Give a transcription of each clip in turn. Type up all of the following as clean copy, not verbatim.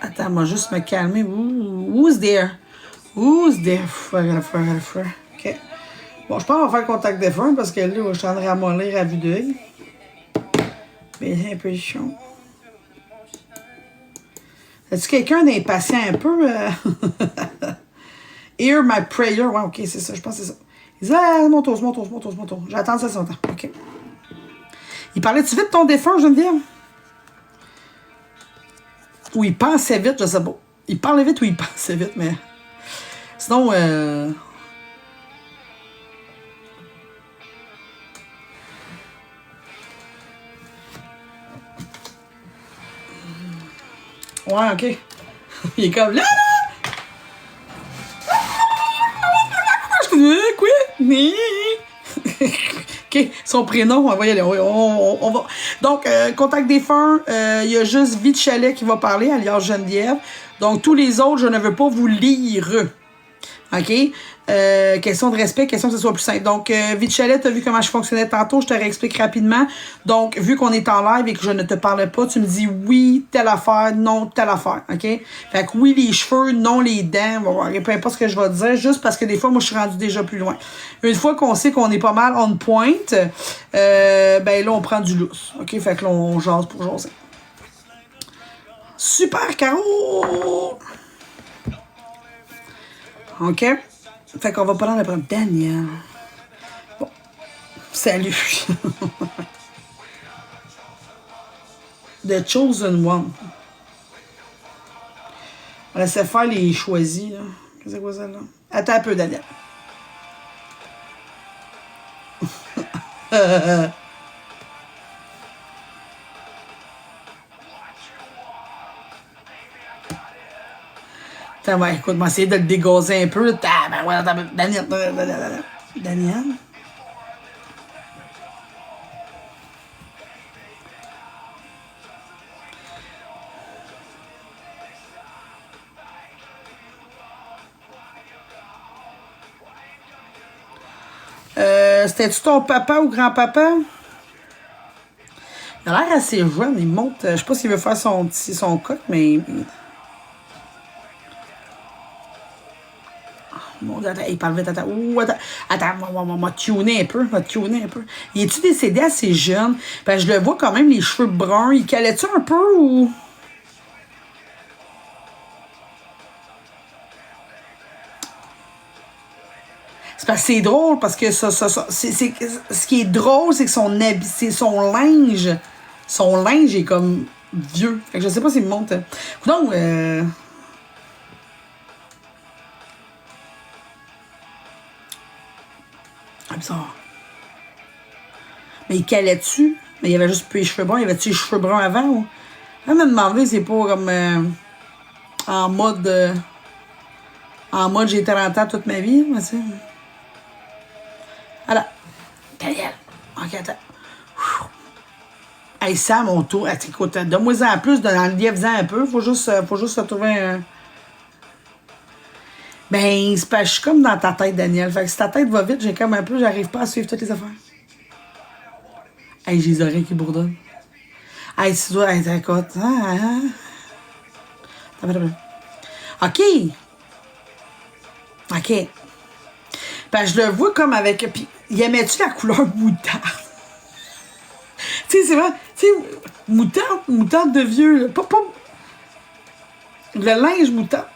Attends, moi juste me calmer. Who's there? Who's there? OK. Bon, je pense qu'on va faire contact de fun parce que là, je suis en train de ramollir à vue d'œil. Mais c'est un peu chiant. Est-ce quelqu'un d'impatient un peu? Hear my prayer. Ouais, OK, c'est ça. Je pense que c'est ça. Il dit, ah, mon tour. J'attends ça son temps. OK. Il parlait-tu vite de ton défunt, Geneviève? Ou il pensait vite, je sais pas. Il parlait vite ou il pensait vite, mais... Sinon, ouais, OK. Il est comme là! Quoi? OK, son prénom, on va y aller. On va. Donc, contact défunt, il y a juste Vie de Chalet qui va parler, alias Geneviève. Donc, tous les autres, je ne veux pas vous lire. OK? Question de respect, question que ce soit plus simple. Donc, Vie de Chalet, tu as vu comment je fonctionnais tantôt, je te réexplique rapidement. Donc, vu qu'on est en live et que je ne te parle pas, tu me dis oui, telle affaire, non, telle affaire. OK? Fait que oui, les cheveux, non, les dents, peu importe ce que je vais te dire, juste parce que des fois, moi, je suis rendu déjà plus loin. Une fois qu'on sait qu'on est pas mal on point, ben là, on prend du lousse. OK? Fait que là, on jase pour jaser. Super, Caro! OK? Fait qu'on va pas dans le premier. Daniel. Bon. Salut. The Chosen One. On laissait faire les choisis, là. Qu'est-ce que c'est quoi ça, là? Attends un peu, Daniel. Attends, ouais, écoute, moi, essayer de le dégazer un peu. Daniel. Daniel? C'était-tu ton papa ou grand-papa? Il a l'air assez jeune, il monte. Je sais pas s'il veut faire son coq, mais. Mon Dieu, attends, il parle vite, attends. Ouh, attends, on m'a tuné un peu. Il est-tu décédé assez jeune? Ben, je le vois quand même, les cheveux bruns. Il calait-tu un peu ou. C'est parce que c'est drôle, parce que ce qui est drôle, c'est que son linge. Son linge est comme vieux. Fait que je sais pas s'il me monte. Donc, ah, bizarre. Mais il calait-tu? Mais il avait juste plus les cheveux bruns. Il avait-tu les cheveux bruns avant ou. Elle m'a demandé, c'est pas comme en mode. En mode j'ai 30 ans toute ma vie, mais tu sais. Alors, Daniel. Ok, attends. Hey, ça, à mon tour. Écoute, donne-moi-en plus, enlève-en un peu. Faut juste se trouver un. Ben, c'est pas, je suis comme dans ta tête, Daniel. Fait que si ta tête va vite, j'ai comme un peu, j'arrive pas à suivre toutes les affaires. Hey, j'ai les oreilles qui bourdonnent. Hey, tu dois être écoute. OK. OK. Ben, je le vois comme avec. Puis, il aimait-tu la couleur moutarde? Tu sais, c'est vrai. Tu sais, moutarde de vieux. Pas. Le linge moutarde.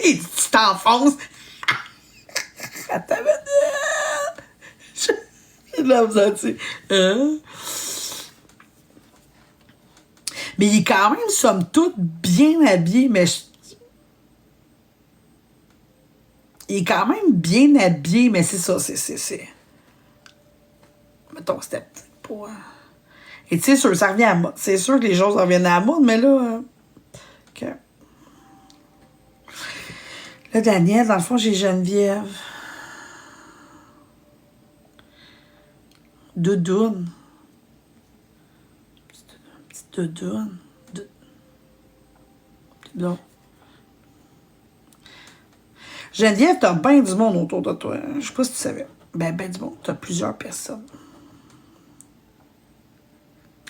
Et tu t'enfonces. Attends, j'ai de la misère, tu sais. Mais il est quand même, somme toute, bien habillé, mais il est quand même bien habillé, mais c'est ça, c'est... Mettons, c'était peut-être pas... Et tu sais, ça revient à la mode. C'est sûr que les choses reviennent à la mode, mais là... OK. Là, Daniel, dans le fond, j'ai Geneviève. Doudoune. Petite doudoune. Non. Geneviève, t'as bien du monde autour de toi. Je sais pas si tu savais. Ben du monde. T'as plusieurs personnes.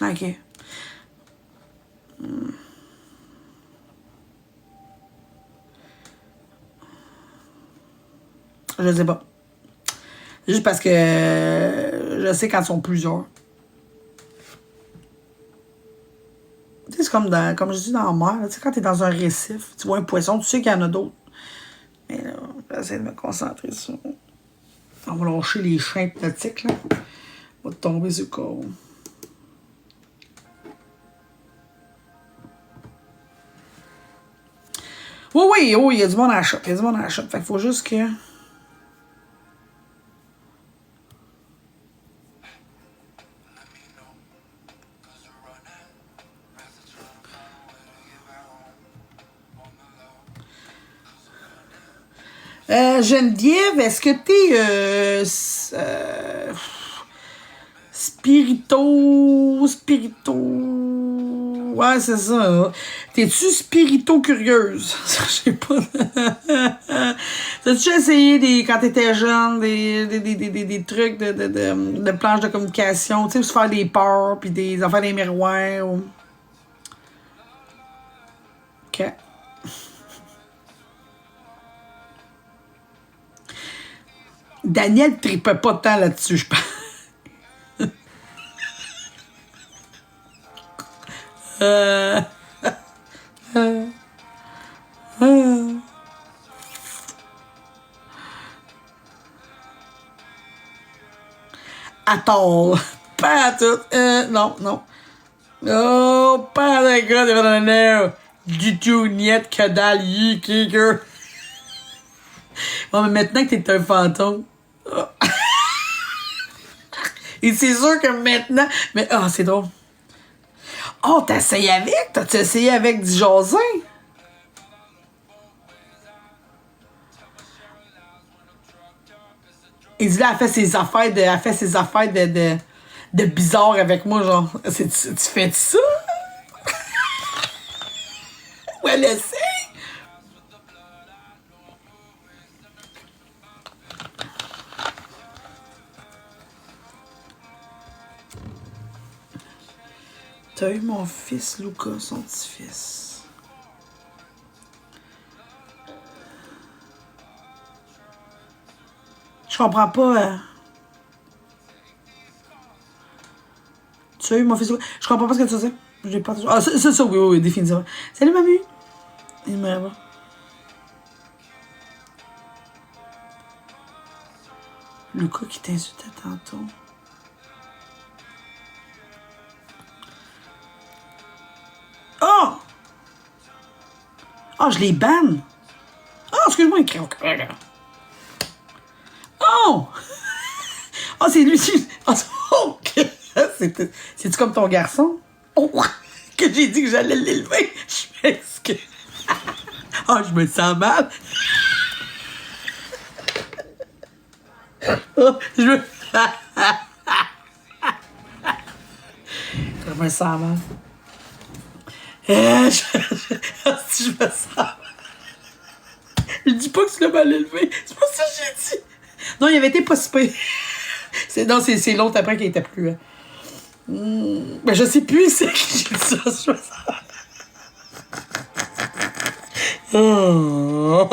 OK. Je sais pas. Juste parce que je sais quand ils sont plusieurs. Tu sais, c'est comme je dis dans la mer. Tu sais, quand t'es dans un récif, tu vois un poisson, tu sais qu'il y en a d'autres. Mais là, j'essaie de me concentrer sur... On va lâcher les champs hypnotiques, là. On va tomber sur le corps. Oui, il y a du monde à la shop. Il y a du monde à la shop. Fait qu'il faut juste que... Geneviève, est-ce que t'es spirito... Ouais, c'est ça. T'es-tu spirito-curieuse? Je sais pas. T'as-tu essayé, quand t'étais jeune, des trucs de planches de communication, tu sais, se faire des peurs, puis des affaires des miroirs? Ou... OK. Daniel tripait pas tant là-dessus, je pense. Attends. Pas à tout. Non, non. Oh, pas de gars de l'air. Du tout, niet, que dalle, yi, kicker. Bon, mais maintenant que t'es un fantôme. Oh. Et c'est sûr que maintenant. Mais, c'est drôle. Oh, t'as essayé avec? T'as-tu essayé avec du jasin? Et dit là, elle fait ses affaires de bizarre avec moi, genre. Tu fais ça? Ou elle essaie? T'as eu mon fils, Lucas, son petit-fils. Je comprends pas. Tu as eu mon fils, Lucas? Je comprends pas ce que tu sais. J'ai pas... Ah, c'est ça, oui, définitivement. Salut, mamie. Il me va. Lucas qui t'insultait tantôt. Oh! Ah, je les banne. Ah, excuse-moi, il Oh! Ah, c'est lui. Ah, OK. C'est-tu comme ton garçon? Oh! Que j'ai dit que j'allais l'élever. Je m'excuse. Ah, je me sens mal. Oh, je me sens mal. Je me sens mal. Je dis pas que tu l'as mal élevé. C'est pas ça que j'ai dit. Non, il avait été pas si pire. Non, c'est l'autre après qui était plus... Ben, je sais plus c'est qui j'ai dit ça. Je me sens... Oh.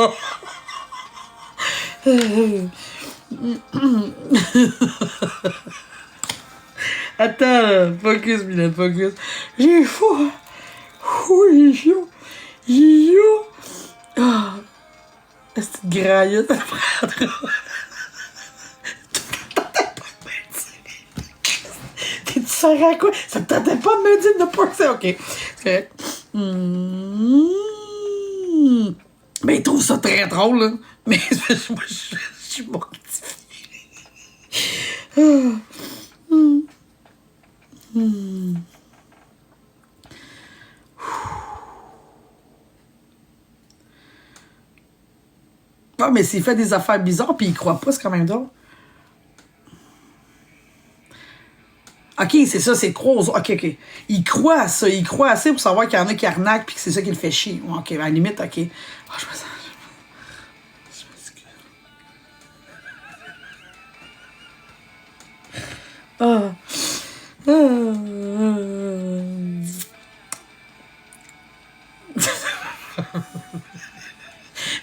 Attends, focus, Mylène, focus. J'ai fou. Oui, j'ai chaud. J'ai chaud. Ah. Cette graillette à prendre. Tu sers à quoi? Ça te tentait pas de me dire de pas que c'est OK. C'est correct. Mais il trouve ça très drôle, là. Mais moi, je suis mortifiée. Ah, mais s'il fait des affaires bizarres puis il croit pas, c'est quand même drôle. OK, c'est ça, c'est croire. OK. Il croit à ça. Il croit assez pour savoir qu'il y en a qui arnaquent puis que c'est ça qui le fait chier. OK, à la limite, OK. Ah, je me sens...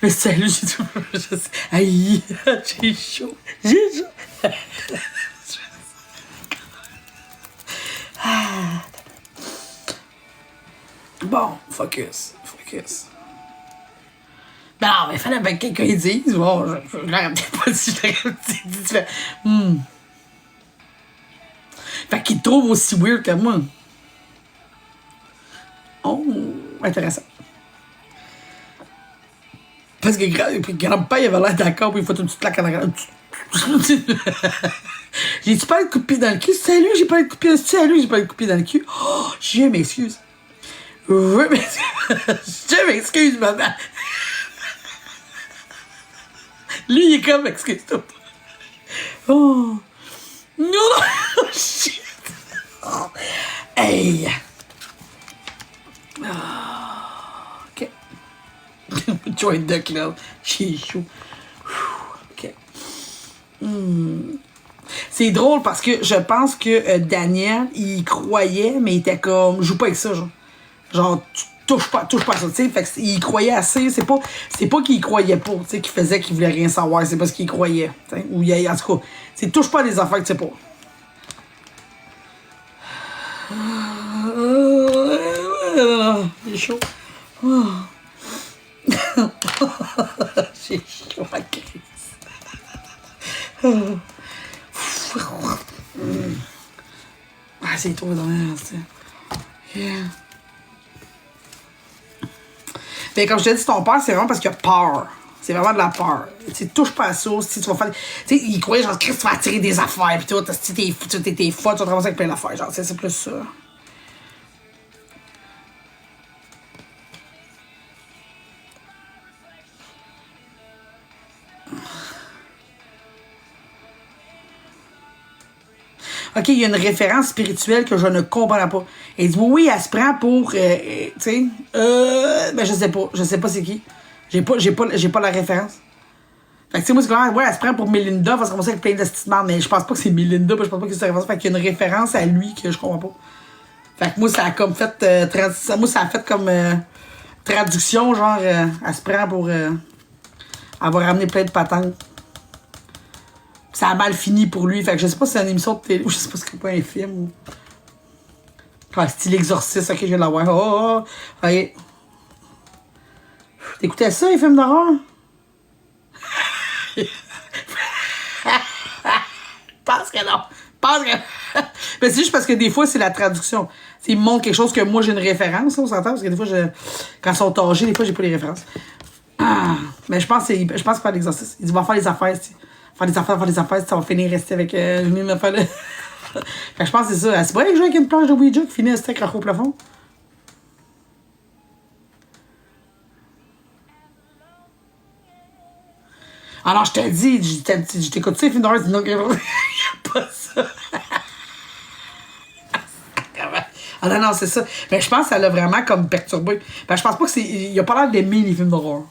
Mais salut, j'ai tout. Je sais. Aïe, j'ai chaud. J'ai chaud. Ah. Bon, focus. Ben non, mais il fallait bien que quelqu'un dise. Bon, je l'aurais peut-être pas dit, je l'aurais dit. Fait qu'il te trouve aussi weird que moi. Oh, intéressant. Parce que grand-père, il avait l'air d'accord, puis il faut une petite claque en arrière. J'ai-tu pas le coup de pied dans le cul? C'est à lui, j'ai pas le coup de pied. C'est à lui, j'ai pas le coup de pied dans le cul. Oh, je m'excuse. Je m'excuse, maman. Lui, il est comme, excuse-toi. Oh. Non! Shit! Oh. Hey! Oh. OK. Joint de club. J'ai chaud. OK. C'est drôle parce que je pense que Daniel, il croyait, mais il était comme, joue pas avec ça, genre. Genre, touche pas à ça, tu sais. Fait qu'il croyait assez. C'est pas qu'il croyait pas, tu sais, qu'il faisait qu'il voulait rien savoir. C'est parce qu'il croyait. T'sais. Ou en tout cas, c'est touche pas à des affaires que tu sais pas. J'ai chaud. J'ai chaud à crise. Ah, c'est trop dans l'air, tu sais. Yeah. Mais comme je t'ai dit, ton père, c'est vraiment parce qu'il a peur. C'est vraiment de la peur. Tu touches pas à ça. Si tu vas faire. Tu sais, il croyait, genre, Chris, tu vas attirer des affaires. Puis toi, si t'es fou, tu vas te ramasser avec plein d'affaires. Genre, c'est plus ça. OK, il y a une référence spirituelle que je ne comprends pas. Elle dit, oui, elle se prend pour, tu sais, ben je sais pas. Je sais pas c'est qui. J'ai pas la référence. Fait que, tu sais, moi, c'est comme, ouais, elle se prend pour Melinda, parce qu'on sait avec plein d'estimables, mais je pense pas que c'est Melinda, je pense pas que c'est une référence. Fait qu'il y a une référence à lui que je comprends pas. Fait que moi, ça a comme fait, moi, ça a fait comme, traduction, genre, elle se prend pour, avoir ramené plein de patentes. Ça a mal fini pour lui. Fait que je sais pas si c'est une émission de télé ou je sais pas si c'est pas un film ou. Ah, style exorciste, ok, je viens de l'avoir. Oh, ok. T'écoutais ça, les films d'horreur? Pense que non. Pense que. Mais c'est juste parce que des fois, c'est la traduction. T'sais, ils me montrent quelque chose que moi j'ai une référence, on s'entend, parce que des fois, quand ils sont âgés, des fois, j'ai pas les références. Ah, mais je pense qu'il fait l'exorcisme. Il dit, va faire les affaires, t'sais. Faire des affaires, ça va finir rester avec une affaire là. Fait que je pense que c'est ça. C'est pas que jouer avec une planche de Ouija qui finit à se accrocher au plafond. Alors, je t'ai dit, je t'écoute ça, les films d'horreur, c'est non, il n'y a pas ça. Ah non, non, c'est ça. Mais je pense que ça l'a vraiment comme perturbé. Ben, je pense pas que c'est. Il a pas l'air d'aimer les films d'horreur.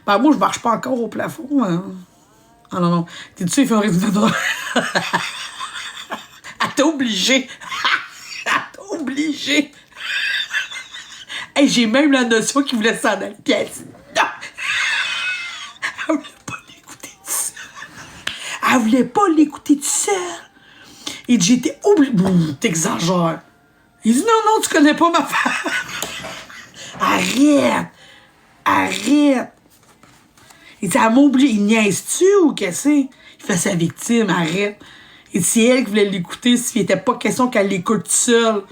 Ben, moi, je marche pas encore au plafond. Hein. Ah non, non. T'es-tu sûr, il fait un résultat d'horreur? Elle t'a obligé. Elle t'a obligé. Hey, j'ai même la notion qu'il voulait s'en aller. Puis elle dit non. Elle voulait pas l'écouter tout seul. Elle voulait pas l'écouter tout seul. Il dit, j'étais obligé. T'exagères. Il dit, non, non, tu connais pas ma femme. Arrête. Arrête. Il dit, elle m'a oublié. Il niaise-tu ou qu'est-ce que c'est? Il fait sa victime, arrête. Il dit, c'est elle qui voulait l'écouter s'il n'était pas question qu'elle l'écoute toute seule.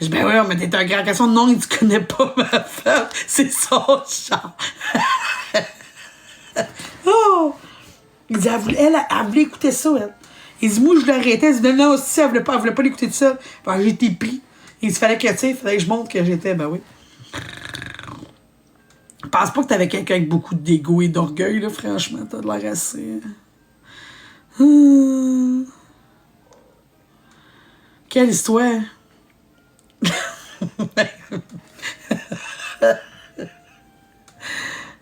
Je dis, ben ouais, mais t'es un grand question. Non, il dit, tu connais pas ma femme. C'est son genre. Oh! Il dit, elle voulait écouter ça, elle. Il dit, moi, je l'arrêtais. Il dit, non, non, si, elle voulait pas l'écouter toute seule. Ben, j'ai été pris. Il dit, fallait que, tu sais, fallait que je montre que j'étais, ben oui. Je pense pas que t'avais quelqu'un avec beaucoup d'égo et d'orgueil, là, franchement. T'as de l'air assez. Quelle histoire!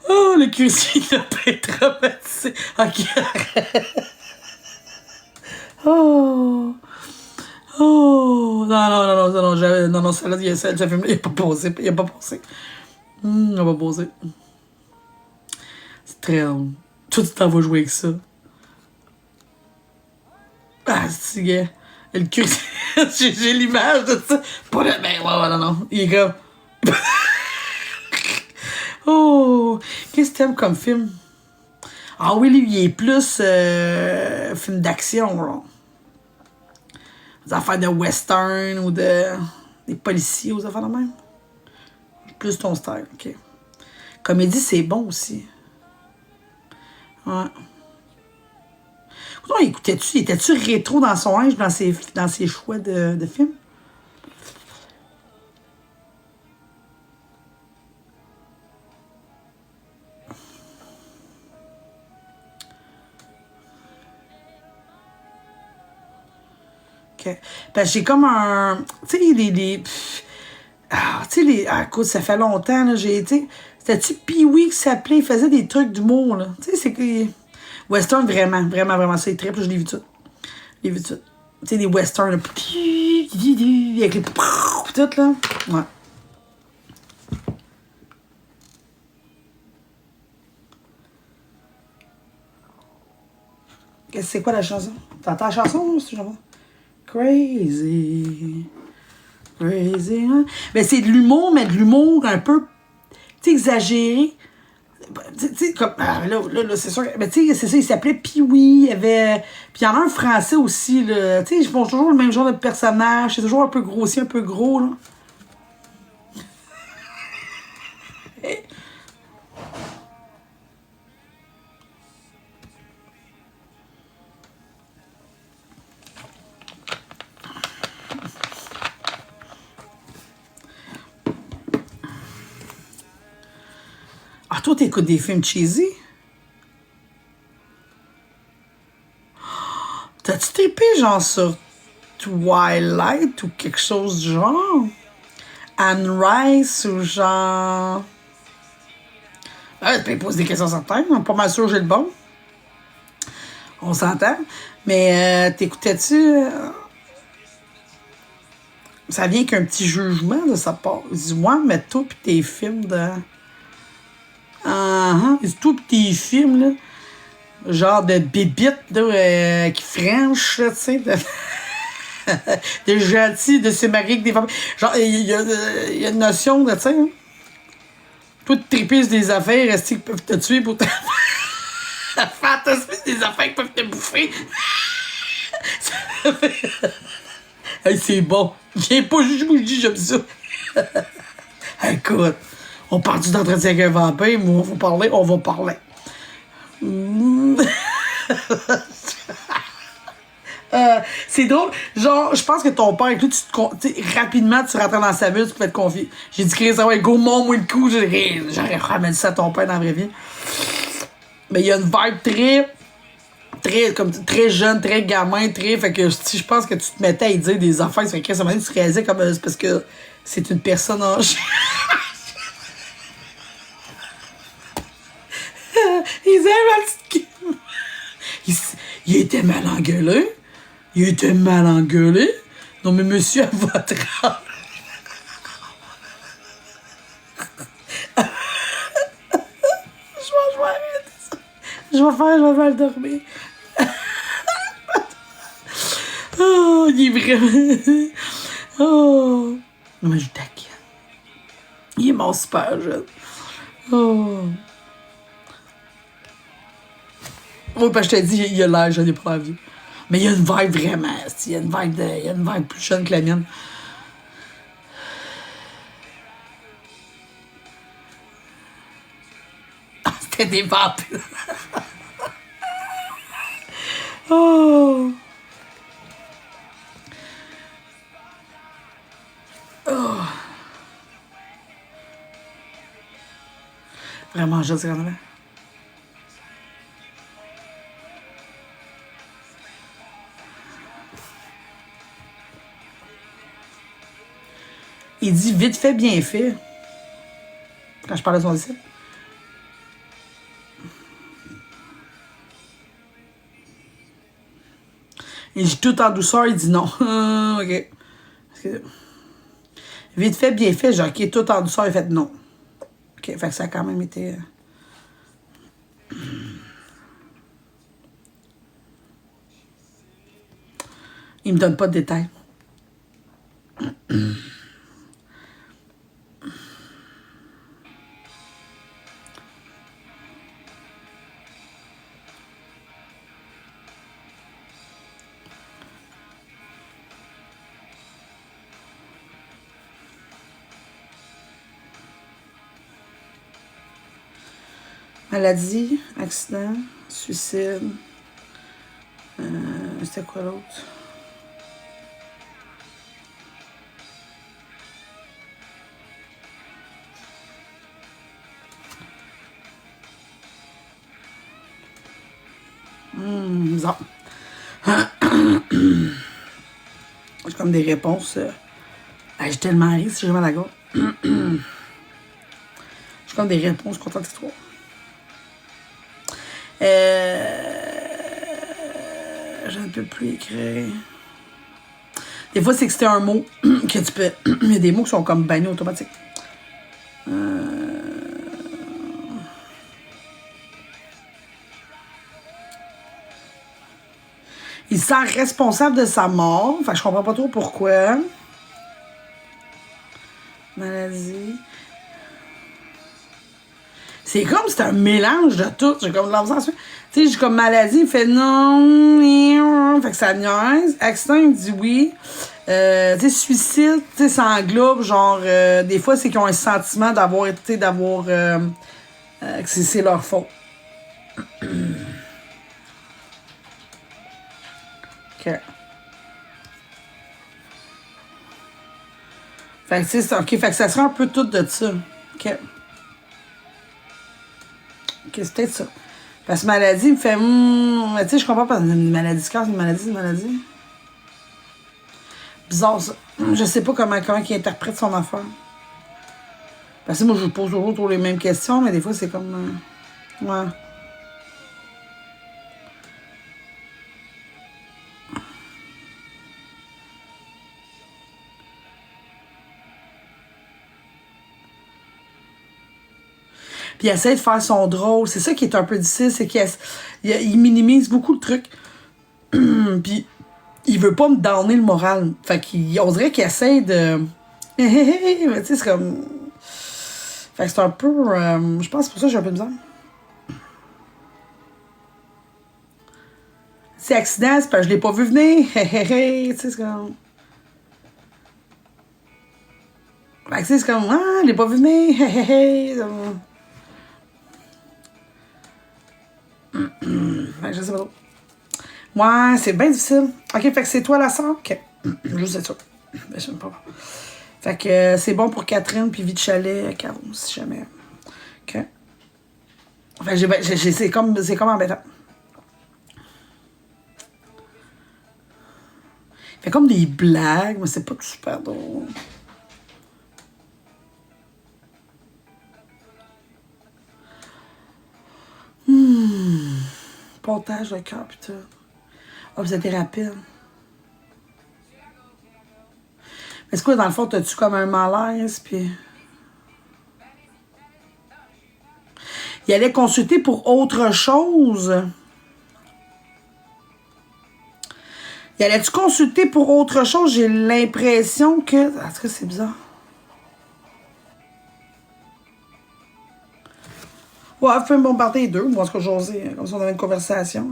Oh, le cuisine n'a pas été traumatisé. Ok. Oh. Oh! Non, celle-là, ce film-là, il a pas posé. Il a pas posé. Il a pas posé. C'est très drôle. Toi, tu t'en vas jouer avec ça. Ah, c'est gay. Le cul, j'ai l'image de ça. Pas de. Ben, ouais, non. Il est comme. Oh! Qu'est-ce que t'aimes comme film? Ah oui, lui, il est plus film d'action, là. Des affaires de western ou des policiers aux affaires de même. Plus ton style, ok. Comédie, c'est bon aussi. Ouais. Étais-tu rétro dans son âge, dans ses choix de films? OK. Parce que j'ai comme un. Tu sais, tu sais, écoute, ça fait longtemps, là, j'ai été. C'était-tu Pee-Wee qui s'appelait? Il faisait des trucs d'humour, là. Tu sais, c'est que. Western, vraiment, vraiment, vraiment, c'est triple, je l'ai vu tout. Je l'ai vu tout. Tu sais, des westerns, là. Avec les. Tout, là. Ouais. C'est quoi la chanson? T'entends la chanson, c'est genre? Crazy. Crazy, hein? Ben, c'est de l'humour, mais de l'humour un peu, tu sais, exagéré. Tu sais, comme. Là, c'est sûr. Mais tu sais, c'est ça, il s'appelait Pee-Wee. Il y avait. Puis il y en a un français aussi, là. Tu sais, ils font toujours le même genre de personnage. C'est toujours un peu grossier, un peu gros, là. Ah, toi, t'écoutes des films cheesy? T'as-tu trippé, genre, sur Twilight ou quelque chose du genre? Anne Rice ou genre. Ah, tu peux poser des questions certaines. On est pas mal sûr que j'ai le bon. On s'entend. Mais t'écoutais-tu. Ça vient qu'un petit jugement de sa part. Dis-moi, mais toi pis tes films de. Ah, toi pis tes films, là. Genre de bébites, là, qui french, là, tu sais. De gentil, de se marier avec des femmes. Genre, il y a une notion de, tu sais. Hein? Toi, tu tripes des affaires, rester qui peuvent te tuer pour te. Fantasmer des affaires qui peuvent te bouffer. Hey, c'est bon. Viens pas juger, moi je dis j'aime ça. Écoute, on part du d'entretien avec un vampire, mais on va parler. C'est drôle. Genre, je pense que ton père, avec lui, rapidement, tu rentrais dans sa bulle, tu peux être confier. J'ai dit, Chris, ouais, go, monte-moi le coup. J'aurais ramené ça à ton père dans la vraie vie. Mais il y a une vibe très jeune, très gamin, très. Fait que si je pense que tu te mettais à y dire des affaires, ça fait que ça m'a dit, tu réalisais comme. C'est parce que c'est une personne âgée. Ils aiment il était mal engueulé. Il était mal engueulé. Non, mais monsieur, à votre âge. Je vais arrêter ça. Je vais mal dormir. Oh, il est vraiment. Oh. Non, mais je taquine. Il est mort super jeune. Oh. Oui, parce que je t'ai dit, il a l'air, je n'ai pas vu. Mais il y a une vibe vraiment. Il y a une vibe plus jeune que la mienne. Ah, c'était des vampires. Oh. Oh. Vraiment, je sais quand même. Il dit vite fait, bien fait. Quand je parle de son disciple. Et j'ai tout en douceur, il dit non. OK. Vite fait, bien fait, j'ai OK, tout en douceur, il fait non. OK, fait que ça a quand même été... Il me donne pas de détails. Maladie, accident, suicide. C'était quoi l'autre? Bizarre. J'ai comme des réponses. J'ai tellement ri si j'ai mal à la gorge. J'ai comme des réponses contentes d'histoire. Je ne peux plus écrire. Des fois, c'est que c'était un mot que tu peux. Il y a des mots qui sont comme bannis automatiques. Il se sent responsable de sa mort. Enfin, je comprends pas trop pourquoi. Maladie. C'est comme c'est un mélange de tout. J'ai comme l'impression. Tu sais, j'ai comme maladie, il fait non. Fait que ça niaise. Accident, il me dit oui. Tu sais, suicide, tu sais, ça englobe, genre, des fois, c'est qu'ils ont un sentiment d'avoir été, que c'est leur faute. OK. Fait que, tu sais, OK, fait que ça serait un peu tout de ça. OK. OK, c'est peut-être ça. Parce que maladie, il me fait, tu sais, je comprends pas, une maladie de cœur, c'est une maladie. Bizarre, ça. Je sais pas comment il interprète son affaire. Parce que moi, je pose toujours les mêmes questions, mais des fois, c'est comme... ouais. Puis il essaie de faire son drôle. C'est ça qui est un peu difficile, c'est qu'il minimise beaucoup le truc. Puis il veut pas me donner le moral. Fait qu'on dirait qu'il essaie de... mais tu sais, c'est comme... Fait que c'est un peu... je pense que c'est pour ça que j'ai un peu de misère. C'est accident, c'est parce que je l'ai pas vu venir. Tu sais, c'est comme... Fait que c'est comme... Ah, je l'ai pas vu venir. Fait que je sais pas trop. Ouais, c'est bien difficile. OK, fait que c'est toi la sœur? OK. Je sais ça. Je sais pas. Fait que c'est bon pour Catherine puis Vite Chalet, Caro, si jamais. OK. Fait que c'est comme embêtant. Fait comme des blagues, mais c'est pas tout super drôle. Pontage de cœur, putain. Ah, vous êtes rapide. Mais c'est quoi, dans le fond, t'as-tu comme un malaise, puis... Il allait consulter pour autre chose. Il allait-tu consulter pour autre chose? J'ai l'impression que... En tout cas, c'est bizarre. Ouais, fais me bombarder les deux. Moi, en tout cas, j'osais, comme si on avait une conversation.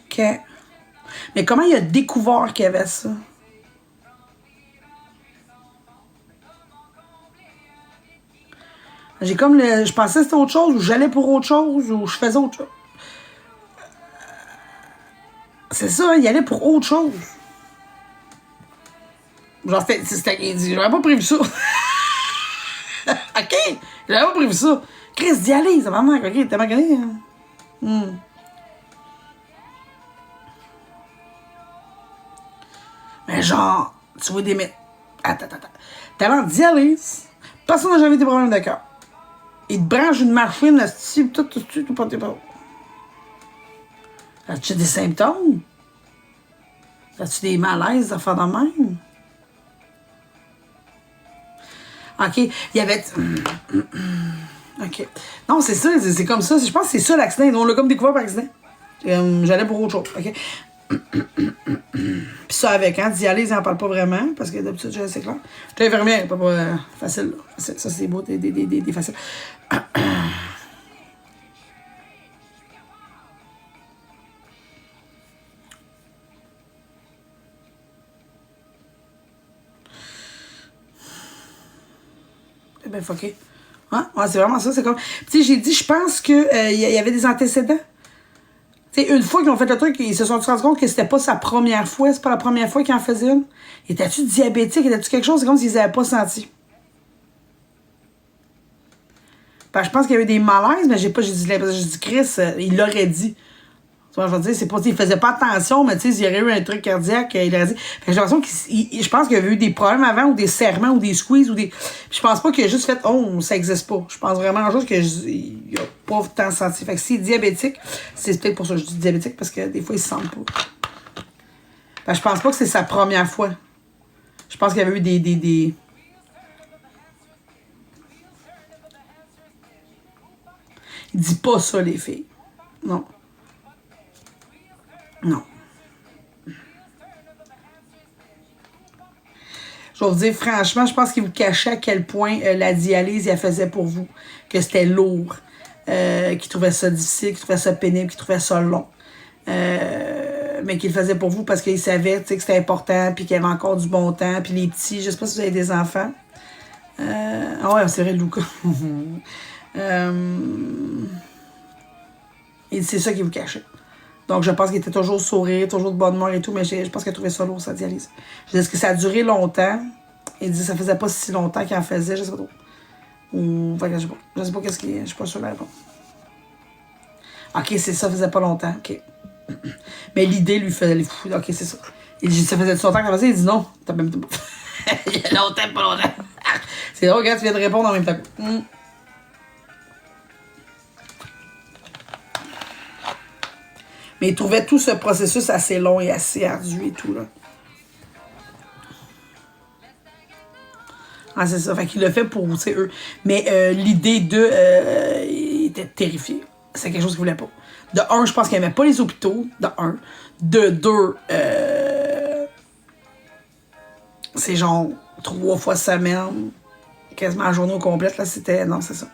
OK. Mais comment il a découvert qu'il y avait ça? J'ai comme le... Je pensais que c'était autre chose, ou j'allais pour autre chose, ou je faisais autre chose. C'est ça, il allait pour autre chose. Genre, j'aurais pas prévu ça. OK? J'avais pas prévu ça. Chris, d'y aller, ça maman. OK, t'as magané. Hein? Mais genre, tu vois des mythes. Attends. Talent dialyse. Personne n'a jamais eu des problèmes de cœur. Il te branche une machine, là-dessus, tout, pas. As-tu des symptômes? As-tu des malaises à faire de même? OK. Il y avait. OK. Non, c'est ça, c'est comme ça. Je pense que c'est ça l'accident. On l'a comme découvert par accident. J'allais pour autre chose. OK. Puis ça avec, hein, dialyse, ils n'en parlent pas vraiment, parce que d'habitude, c'est clair. Je suis infirmière, pas facile, là. Ça, c'est beau, des faciles. C'est bien fucké. Ouais, c'est vraiment ça, c'est comme... Tu sais, j'ai dit, je pense qu'il y avait des antécédents. Tu sais, une fois qu'ils ont fait le truc, ils se sont rendus compte que c'était pas sa première fois, c'est pas la première fois qu'ils en faisaient une. Étais-tu diabétique? Étais-tu quelque chose? C'est comme s'ils n'avaient pas senti. Ben, je pense qu'il y a eu des malaises, mais j'ai dit, Chris, il l'aurait dit. Tu vois, je veux dire, c'est pas, il faisait pas attention, mais tu sais, s'il y aurait eu un truc cardiaque, il aurait dit. Fait que j'ai l'impression je pense qu'il y avait eu des problèmes avant, ou des serrements, ou des squeezes, ou des. Puis je pense pas qu'il a juste fait, oh, ça existe pas. Je pense vraiment juste qu'il a pas tant senti. Fait que s'il est diabétique, c'est peut-être pour ça que je dis diabétique, parce que des fois, il se sent pas. Fait que je pense pas que c'est sa première fois. Je pense qu'il y avait eu des... Il dit pas ça, les filles. Non. Non. Je vais vous dire, franchement, je pense qu'il vous cachait à quel point la dialyse, il la faisait pour vous. Que c'était lourd. Qu'il trouvait ça difficile, qu'il trouvait ça pénible, qu'il trouvait ça long. Mais qu'il le faisait pour vous parce qu'il savait que c'était important, puis qu'il y avait encore du bon temps. Puis les petits, je sais pas si vous avez des enfants. Ah ouais, c'est vrai, Luca. Et c'est ça qu'il vous cachait. Donc, je pense qu'il était toujours sourire, toujours de bonne humeur et tout, mais je pense qu'il a trouvé ça lourd, sa dialyse. Je dis, est-ce que ça a duré longtemps? Il dit, ça faisait pas si longtemps qu'il en faisait, je sais pas trop. Ou, enfin, je sais pas. Je sais pas qu'est-ce qu'il est, je suis pas sûre de la réponse. OK, c'est ça, faisait pas longtemps, OK. Mais l'idée lui faisait les fous. OK, c'est ça. Il dit, ça faisait longtemps qu'il en faisait? Il dit, non, t'as même pas. Il y a longtemps, pas longtemps. C'est drôle, regarde, tu viens de répondre en même temps. Mais il trouvait tout ce processus assez long et assez ardu et tout, là. Ah, c'est ça. Fait qu'il l'a fait pour, tu sais, eux. Mais l'idée il était terrifié. C'est quelque chose qu'il voulait pas. De un, je pense qu'il aimait pas les hôpitaux. De un. De deux, c'est genre 3 fois semaine. Quasiment la journée au complète, là, c'était... Non, c'est ça.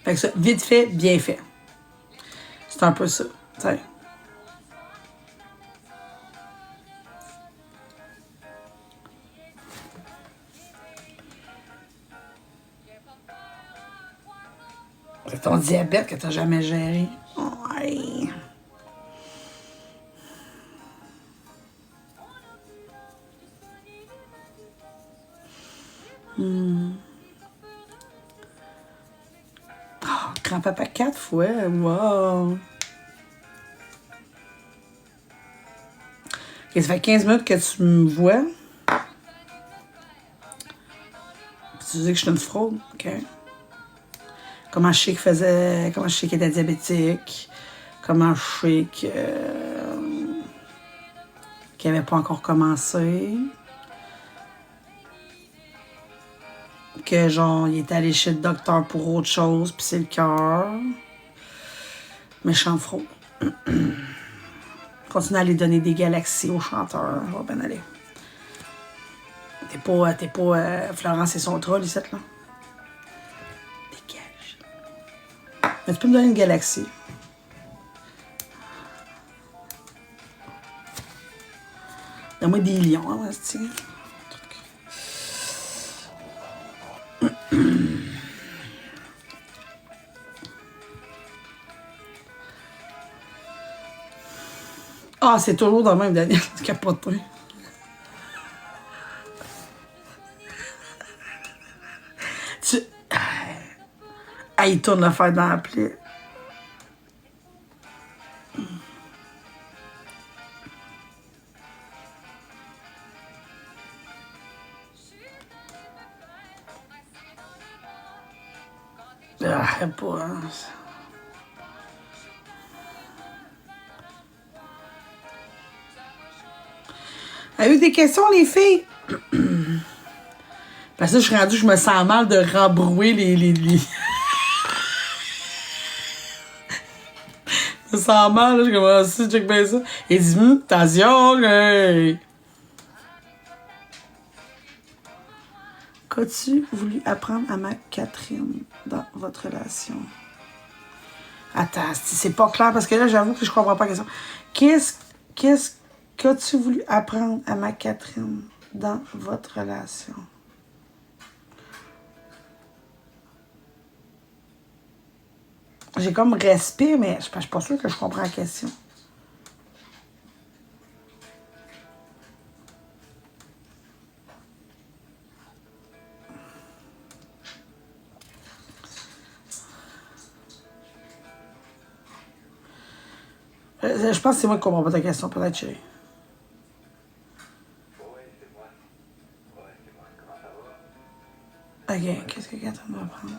Fait que ça, vite fait, bien fait. C'est un peu ça, t'sais. C'est ton diabète que t'as jamais géré. Ouais. Oh, grand-papa 4 fois, wow. Okay, ça fait 15 minutes que tu me vois. Puis tu dis que je suis une fraude, OK. Comment je sais qu'il faisait... Comment je sais qu'il était diabétique. Comment je sais qu'il n'avait pas encore commencé. Que genre, il était allé chez le docteur pour autre chose, puis c'est le cœur. Méchante fraude. Continue à aller donner des galaxies aux chanteurs. Ça va bien aller. T'es pas Florence et son troll, ici, là? Dégage. Mais tu peux me donner une galaxie. Donne-moi des lions, hein, c'est Ah, c'est toujours dans le même, Daniel. Tu capotes, toi. Tu... Ah, il tourne l'affaire dans la plaie. Ah, pas, hein. Avez-vous des questions, les filles? Parce que là, je suis rendue, je me sens mal de rembrouiller les... je me sens mal, là, je commence à check bien ça. Il dit, attention, hey. Qu'as-tu voulu apprendre à ma Catherine dans votre relation? Attends, c'est pas clair parce que là, j'avoue que je comprends pas la question. Qu'as-tu voulu apprendre à ma Catherine dans votre relation? J'ai comme respect, mais je suis pas sûre que je comprends la question. Je pense que c'est moi qui comprends pas ta question, peut-être, chérie. Ok, qu'est-ce que Catherine va prendre?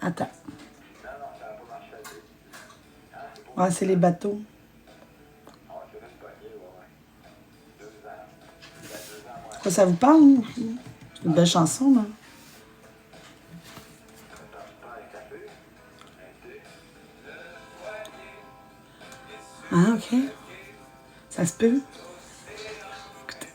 Attends. Ouais, c'est les bateaux. Quoi, ça vous parle? C'est une belle chanson, là. Ah, ok. Ça se peut. Écoutez.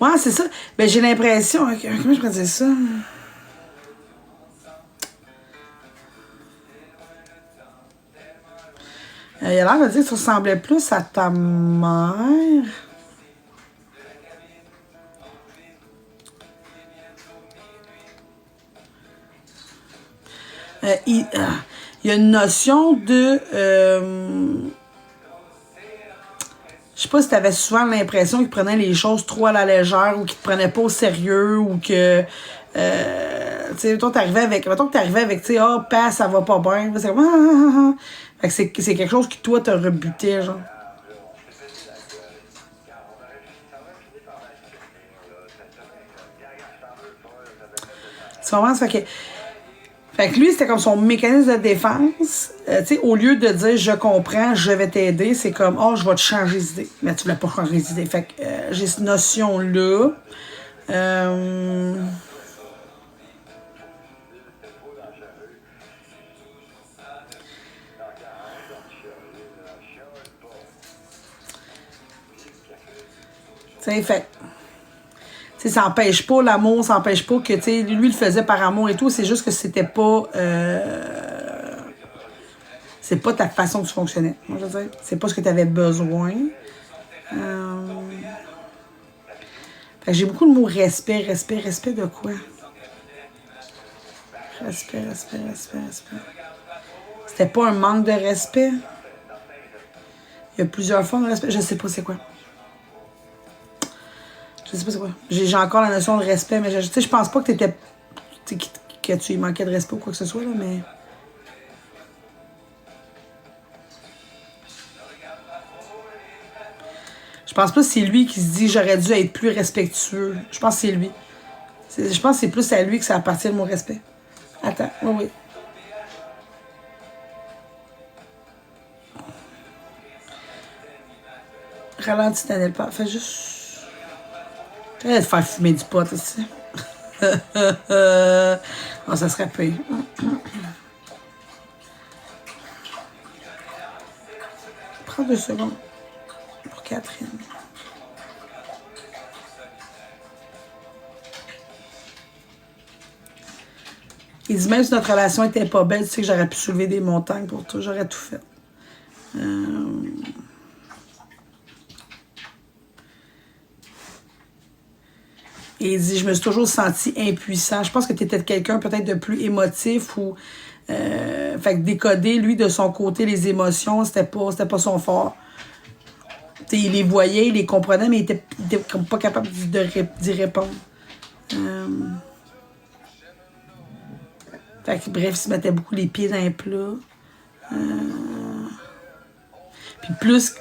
Ouais, c'est ça. Ben, j'ai l'impression... Comment je pourrais dire ça? Il a l'air de dire que tu ressemblais plus à ta mère. Il y a une notion de... je sais pas si tu avais souvent l'impression qu'il prenait les choses trop à la légère ou qu'il te prenait pas au sérieux ou que... tu sais, mettons que t'arrivais avec, tu sais, ah, pas, ça va pas bien. C'est comme, Fait que c'est quelque chose qui, toi, te rebutait, genre. C'est vraiment ça. Fait que lui, c'était comme son mécanisme de défense. Tu sais, au lieu de dire je comprends, je vais t'aider, c'est comme oh, je vais te changer d'idée. Mais tu voulais pas changer d'idée. Fait que j'ai cette notion-là. Tu sais, fait. Tu sais, ça n'empêche pas l'amour, ça n'empêche pas que, tu sais, lui, il le faisait par amour et tout. C'est juste que c'était pas. C'est pas ta façon que tu fonctionnais. Moi, je veux dire, c'est pas ce que tu avais besoin. Fait que j'ai beaucoup de mots respect, respect, respect de quoi? Respect, respect, respect, respect. C'était pas un manque de respect? Il y a plusieurs formes de respect. Je sais pas c'est quoi. Je sais pas c'est quoi. J'ai encore la notion de respect, mais je pense pas que t'étais. Que tu lui manquais de respect ou quoi que ce soit, là, mais. Je pense pas que c'est lui qui se dit j'aurais dû être plus respectueux. Je pense que c'est lui. Je pense que c'est plus à lui que ça appartient de mon respect. Attends, oui, oui. Ralentis, Daniel, pas. Fais juste. Fais de faire fumer du pot aussi. Oh, ça serait pire. Prends 2 secondes pour Catherine. Il dit même si notre relation était pas belle, tu sais que j'aurais pu soulever des montagnes pour toi, j'aurais tout fait. Et il dit, je me suis toujours senti impuissant. Je pense que tu étais quelqu'un peut-être de plus émotif ou... fait que décoder, lui, de son côté, les émotions, c'était pas son fort. T'sais, il les voyait, il les comprenait, mais il était comme pas capable d'y répondre. Fait que bref, il se mettait beaucoup les pieds dans les plats. Puis plus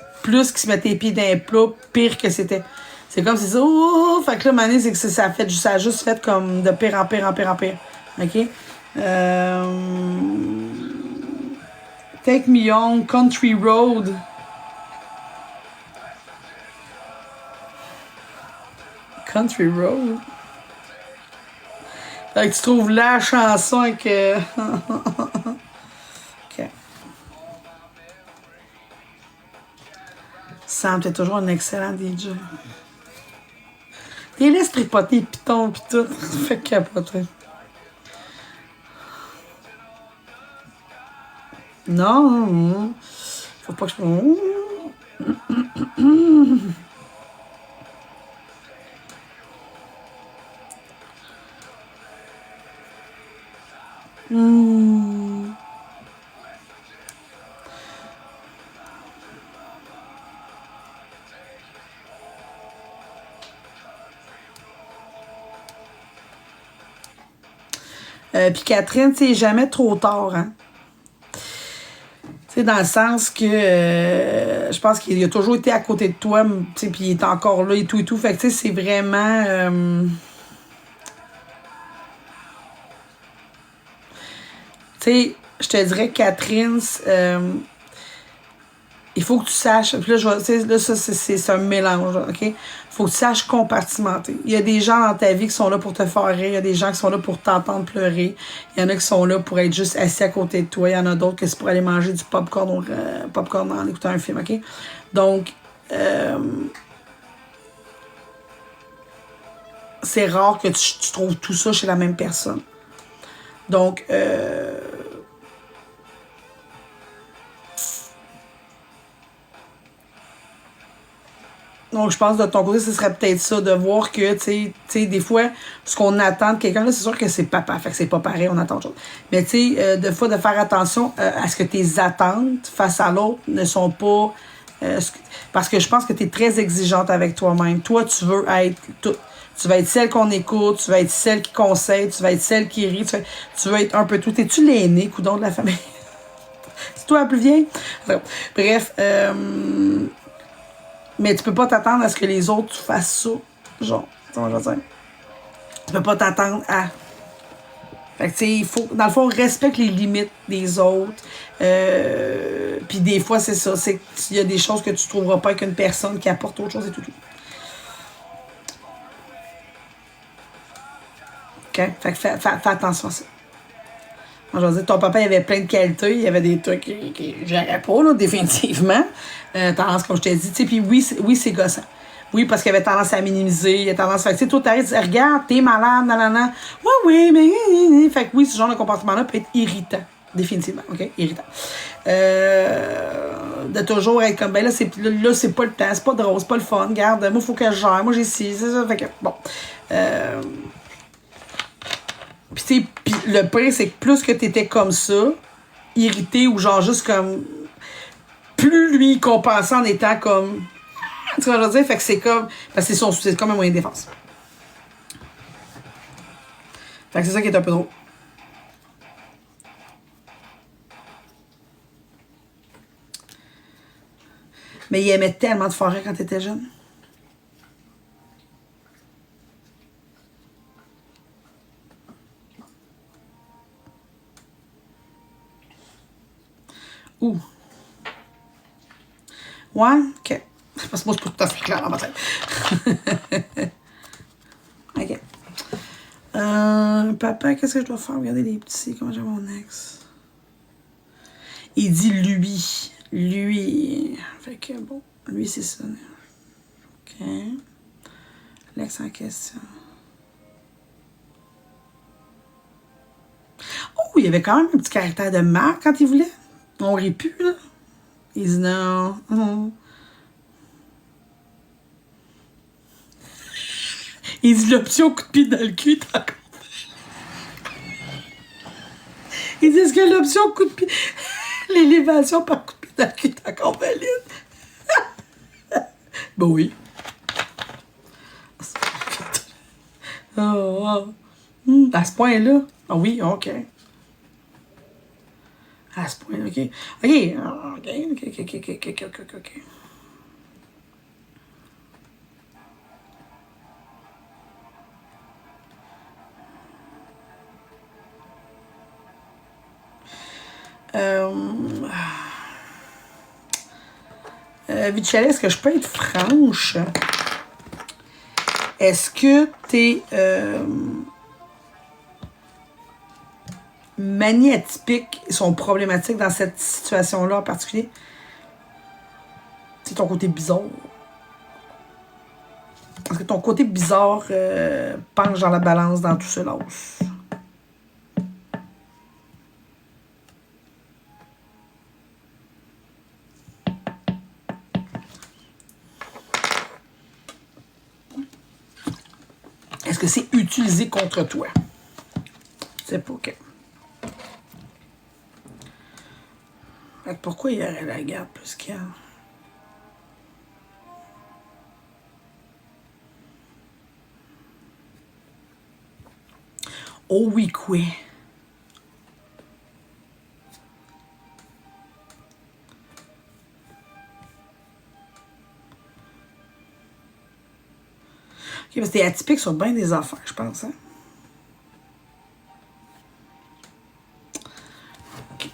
qu'il se mettait les pieds dans les plats, pire que c'était. C'est comme si ça. Oh, fait que là, mané, c'est que ça a juste fait comme de pire en pire en pire en pire. OK? Take Me On, Country Road. Country Road. Fait que tu trouves la chanson avec... OK. Sam, t'es toujours un excellent DJ. T'es laisse tripoter piton pis tout. Fait capoter. Non. Faut pas que je... Puis Catherine, c'est jamais trop tard, hein. Tu sais, dans le sens que je pense qu'il a toujours été à côté de toi, tu sais, puis il est encore là et tout et tout. Fait que tu sais, c'est vraiment... tu sais, je te dirais, Catherine, il faut que tu saches, puis là, ça, c'est un mélange, OK? Il faut que tu saches compartimenter. Il y a des gens dans ta vie qui sont là pour te faire rire, il y a des gens qui sont là pour t'entendre pleurer, il y en a qui sont là pour être juste assis à côté de toi, il y en a d'autres que c'est pour aller manger du popcorn, popcorn en écoutant un film, OK? Donc, c'est rare que tu trouves tout ça chez la même personne. Donc, je pense de ton côté, ce serait peut-être ça, de voir que, tu sais, des fois, ce qu'on attend de quelqu'un, là, c'est sûr que c'est papa, fait que c'est pas pareil, on attend autre chose. Mais, tu sais, des fois, de faire attention à ce que tes attentes face à l'autre ne sont pas... parce que je pense que tu es très exigeante avec toi-même. Toi, tu veux être tout. Tu vas être celle qu'on écoute, tu vas être celle qui conseille, tu vas être celle qui rit, tu vas être un peu tout. T'es-tu l'aîné, coudon de la famille? C'est toi la plus vieille? Bref, mais tu peux pas t'attendre à ce que les autres fassent ça. Genre, tu vois, je veux dire. Tu peux pas t'attendre à... Fait que, tu sais, il faut... Dans le fond, respecte les limites des autres. Puis des fois, c'est ça. C'est qu'il y a des choses que tu trouveras pas avec une personne qui apporte autre chose et tout. OK? Fait que fais attention à ça. Moi, je veux dire, ton papa, il avait plein de qualités. Il y avait des trucs que j'aurais pas, là, définitivement. Tendance, comme je t'ai dit. Tu sais, puis oui, c'est gossant. Oui, parce qu'il avait tendance à minimiser. Il a tendance à... Tu sais, toi, t'arrives, tu dis, regarde, t'es malade, nanana. Oui, mais... Fait que oui, ce genre de comportement-là peut être irritant. Définitivement, OK? Irritant. De toujours être comme, ben là, c'est pas le temps, c'est pas drôle, c'est pas le fun. Regarde, moi, il faut que je gère. Moi, j'ai ci, c'est ça. Fait que, bon. Puis le pire, c'est que plus que t'étais comme ça, irrité ou genre juste comme... Plus lui, il compensait en étant comme... Tu vois ce que je veux dire? Fait que c'est comme... Parce que c'est comme un moyen de défense. Fait que c'est ça qui est un peu drôle. Mais il aimait tellement de forêt quand t'étais jeune. Ouh. Ouais? OK. Parce que moi, c'est pas tout à fait clair dans ma tête. OK. Papa, qu'est-ce que je dois faire? Regardez les petits. Comment j'ai mon ex? Il dit lui. Lui. Fait que bon. Lui, c'est ça. OK. L'ex en question. Oh, il y avait quand même un petit caractère de marque quand il voulait. On rit plus, là. Il dit non. Il dit l'option coup de pied dans le cul est encore. Il dit est-ce que l'option coup de pied. L'élévation par coup de pied dans le cul est encore valide? Ben oui. Oh. À ce point-là. Ah oui, ok. À ce point-là, ok. Ok. Vichalet, est-ce que je peux être franche? Est-ce que tes manies atypiques sont problématiques dans cette situation-là en particulier? C'est ton côté bizarre. Est-ce que ton côté bizarre penche dans la balance dans tout cela? Est-ce que c'est utilisé contre toi? C'est pas OK. Pourquoi il y aurait la garde plus qu'il y a? Oh oui, quoi? OK, parce que t'es atypique sur bien des affaires, je pense, hein? OK.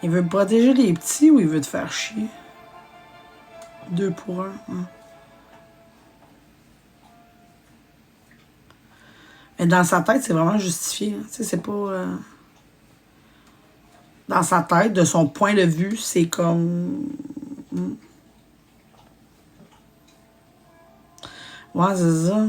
Il veut protéger les petits ou il veut te faire chier? 2 pour 1. Hein. Mais dans sa tête, c'est vraiment justifié. Tu sais, c'est pas... Dans sa tête, de son point de vue, c'est comme... Ouais, c'est ça.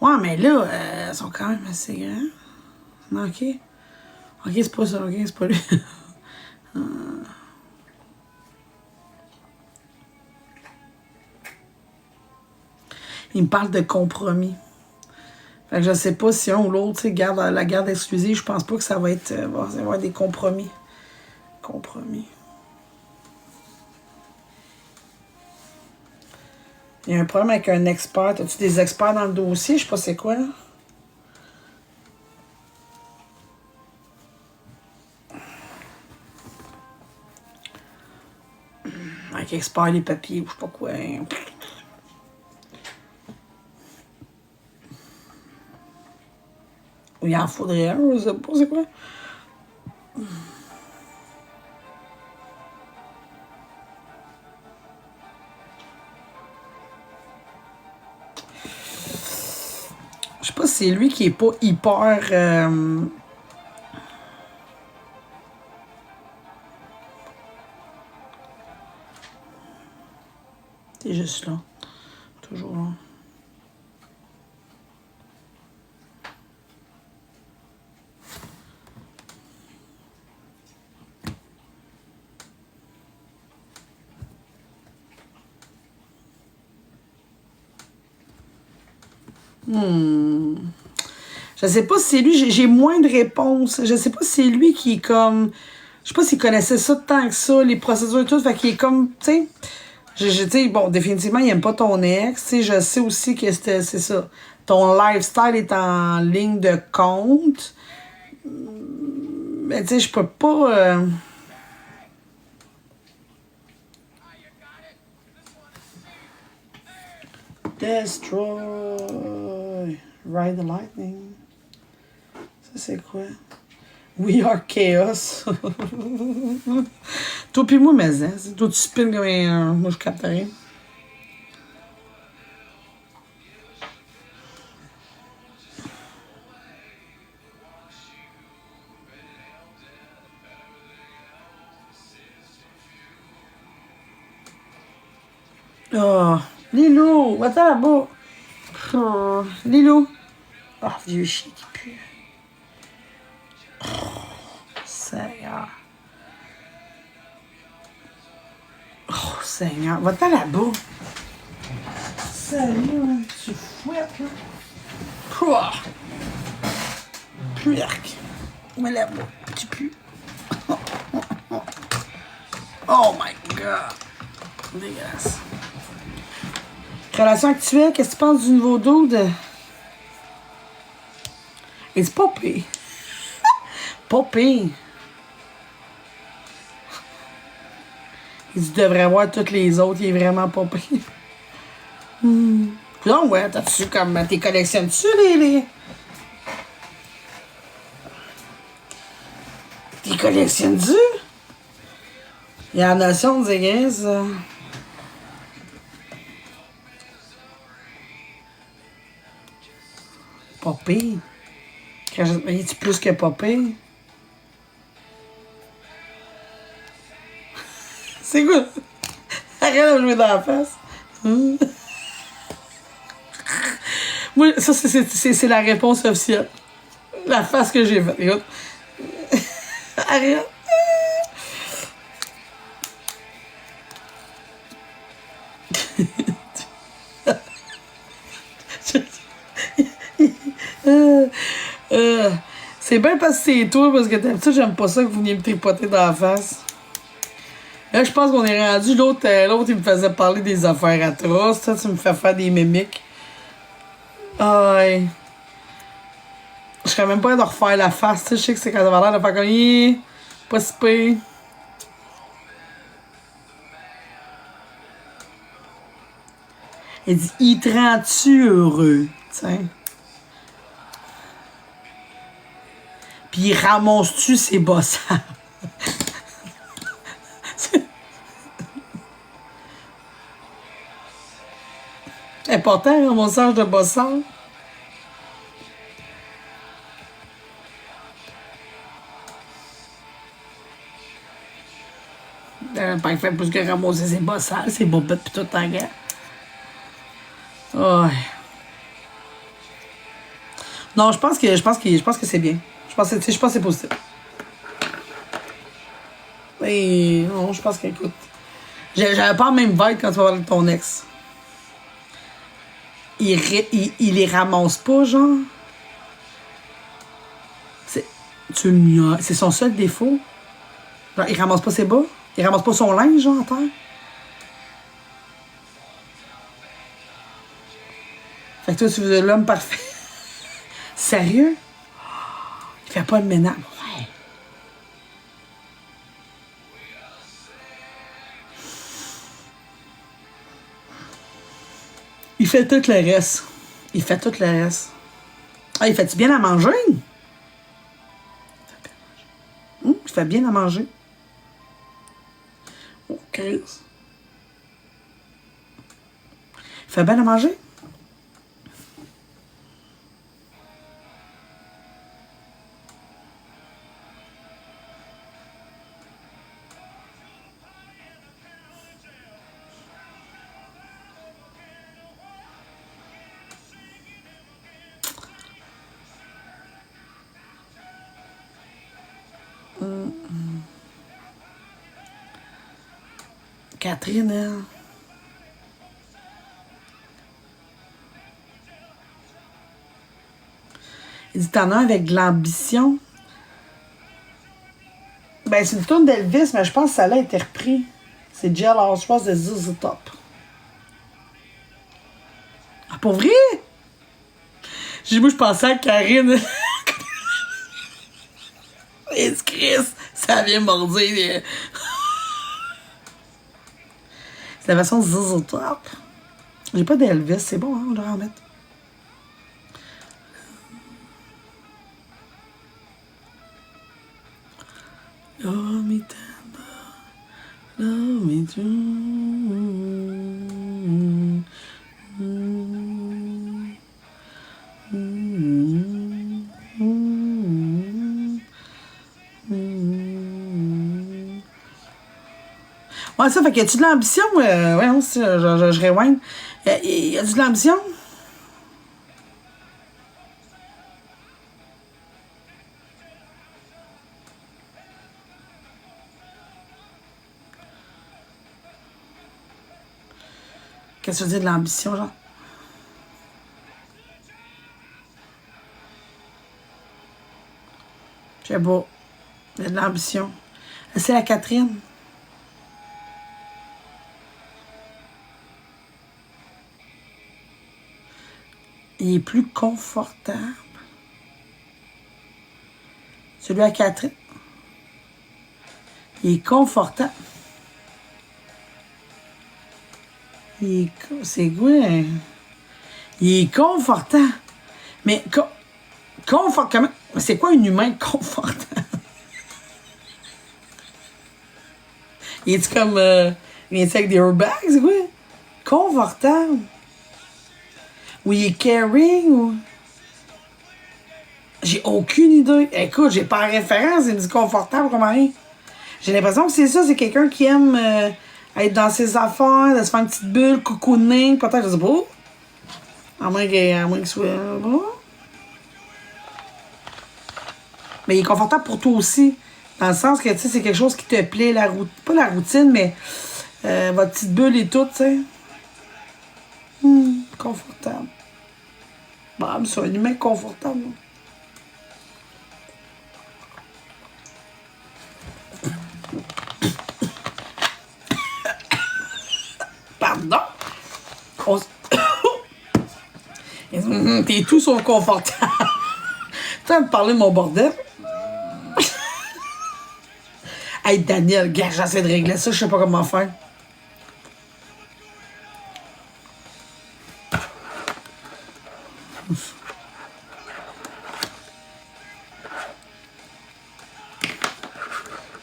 Ouais, mais là, ils sont quand même assez grands. Non, OK. OK, c'est pas ça. OK, c'est pas lui. Il me parle de compromis. Fait que je sais pas si un ou l'autre, tu sais, garde la garde exclusive, je pense pas que ça va être... ça va avoir des compromis. Compromis. Il y a un problème avec un expert. As-tu des experts dans le dossier? Je sais pas c'est quoi, là. Avec expert les papiers ou je sais pas quoi. Ou il en faudrait un, je sais pas c'est quoi. Je sais pas si c'est lui qui est pas hyper... T'es juste là. Toujours là. Je sais pas si c'est lui, j'ai moins de réponses. Je sais pas si c'est lui qui est comme... Je sais pas s'il connaissait ça tant que ça, les procédures et tout. Fait qu'il est comme, tu sais... bon, définitivement, il aime pas ton ex. Tu sais, je sais aussi que c'est ça. Ton lifestyle est en ligne de compte. Mais tu sais, je peux pas... Destroy. Ride the lightning. Ça, c'est quoi? We are chaos. Toi pis moi, mais hein. Toi, tu spins comme un... Moi, je capte rien. Oh, Lilo, va-t'en là-bas. Oh, Lilo. Oh, vieux chien qui pue. Seigneur. Oh, Seigneur. Va-t'en là-bas. Seigneur, tu fouettes, là. Pouah. Puerque. Mais là-bas, tu pues. Oh my God. Dégueulasse. Relation actuelle, qu'est-ce que tu penses du nouveau dude? Et c'est pas pire. Pas pire. Il dit, tu devrais voir toutes les autres, il est vraiment pas pire. Non, ouais, t'as-tu comme. T'es collectionnes-tu les. T'es collectionnes-tu? Il y a la notion de dégueulasse. Pas pire. Es-tu plus que pas pire? C'est quoi? Arrête de me jouer dans la face. Moi, ça, c'est la réponse officielle. La face que j'ai faite. Écoute. Arrête. C'est bien parce que c'est toi, parce que d'habitude, j'aime pas ça que vous veniez me tripoter dans la face. Là, je pense qu'on est rendu. L'autre, il me faisait parler des affaires atroces. Toi, tu me fais faire des mimiques. Aïe. Je serais même pas de refaire la face. Je sais que c'est quand ça va l'air de faire comme. Pas si pire. Il dit, il te rend-tu heureux? Tiens. Puis il ramasse-tu ses bossages? C'est important, un ramassage de bossages. Pas fait plus que ramasser ses bossages, ses bobettes pis tout en gars. Oh. Non, je pense que c'est bien. Je pense que c'est positif. Et non, je pense qu'écoute. J'avais pas le même vibe quand tu vas parler de ton ex. Il les ramasse pas, genre. C'est son seul défaut. Genre, il ramasse pas ses bas. Il ramasse pas son linge, genre, à terre. Fait que toi, tu veux l'homme parfait. Sérieux? Il fait pas le ménage. Ouais. Il fait tout le reste. Il fait tout le reste. Ah, il fait-tu bien à manger? Il fait bien à manger. Oh, Chris. Il fait bien à manger? Catherine, elle. Il dit, t'en as avec de l'ambition. Ben, c'est une tourne d'Elvis, mais je pense que ça a été repris. C'est Jealous, je pense, de ZZ Top. Ah, pour vrai? Moi, je pensais à Karine. Et Chris, ça vient mordir. C'est la version ZZ Top. J'ai pas d'Elvis, c'est bon, hein, on devrait en mettre. Love me tender, love me true. Ouais, ça, fait que y a-tu de l'ambition? Ouais, je rewind. Y a-tu de l'ambition? Qu'est-ce que tu veux dire de l'ambition, genre? Je sais pas. Il y a de l'ambition. C'est la Catherine. Il est plus confortable. Celui à Catherine. Il est confortable. C'est quoi? Hein? Il est confortable. Mais confort, comment? C'est quoi un humain confortable? Il est-tu comme. Il est avec des airbags, c'est quoi? Confortable. Ou il est caring, ou. J'ai aucune idée. Écoute, j'ai pas la référence, il me dit confortable comme rien. J'ai l'impression que c'est ça, c'est quelqu'un qui aime être dans ses affaires, de se faire une petite bulle, cocooning, peut-être, je sais pas. À moins qu'il soit. Mais il est confortable pour toi aussi. Dans le sens que, tu sais, c'est quelque chose qui te plaît, pas la routine, mais votre petite bulle et tout, tu sais. Confortable. Bah, mais c'est un humain confortable. Pardon? T'es tout sauf confortable. T'as de parler de mon bordel? Hey, Daniel, gars, j'essaie de régler ça, je sais pas comment faire.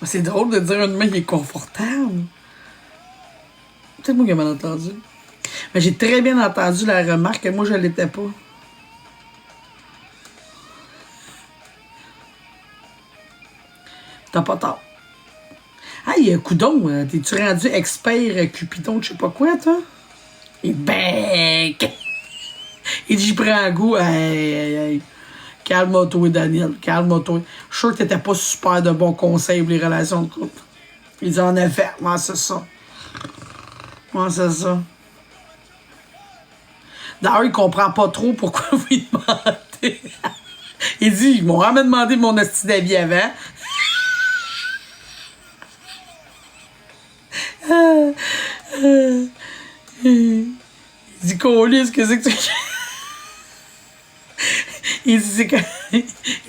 C'est drôle de dire un humain qui est confortable. C'est moi qui ai mal entendu. Mais j'ai très bien entendu la remarque que moi, je l'étais pas. T'as pas tort. Hey, coudon, t'es-tu rendu expert Cupidon, je sais pas quoi, toi? Et ben, il dit, j'y prends un goût. Hey. Calme-toi, Daniel, calme-toi. Je suis sûr que t'étais pas super de bons conseils pour les relations de couple. Il dit, en effet, moi, c'est ça. Moi, c'est ça. D'ailleurs, il comprend pas trop pourquoi vous lui demandez. Il dit, ils m'ont vraiment demandé mon hostie d'avis avant. Il dit, Colis, qu'est-ce que tu. Il dit, c'est que. Il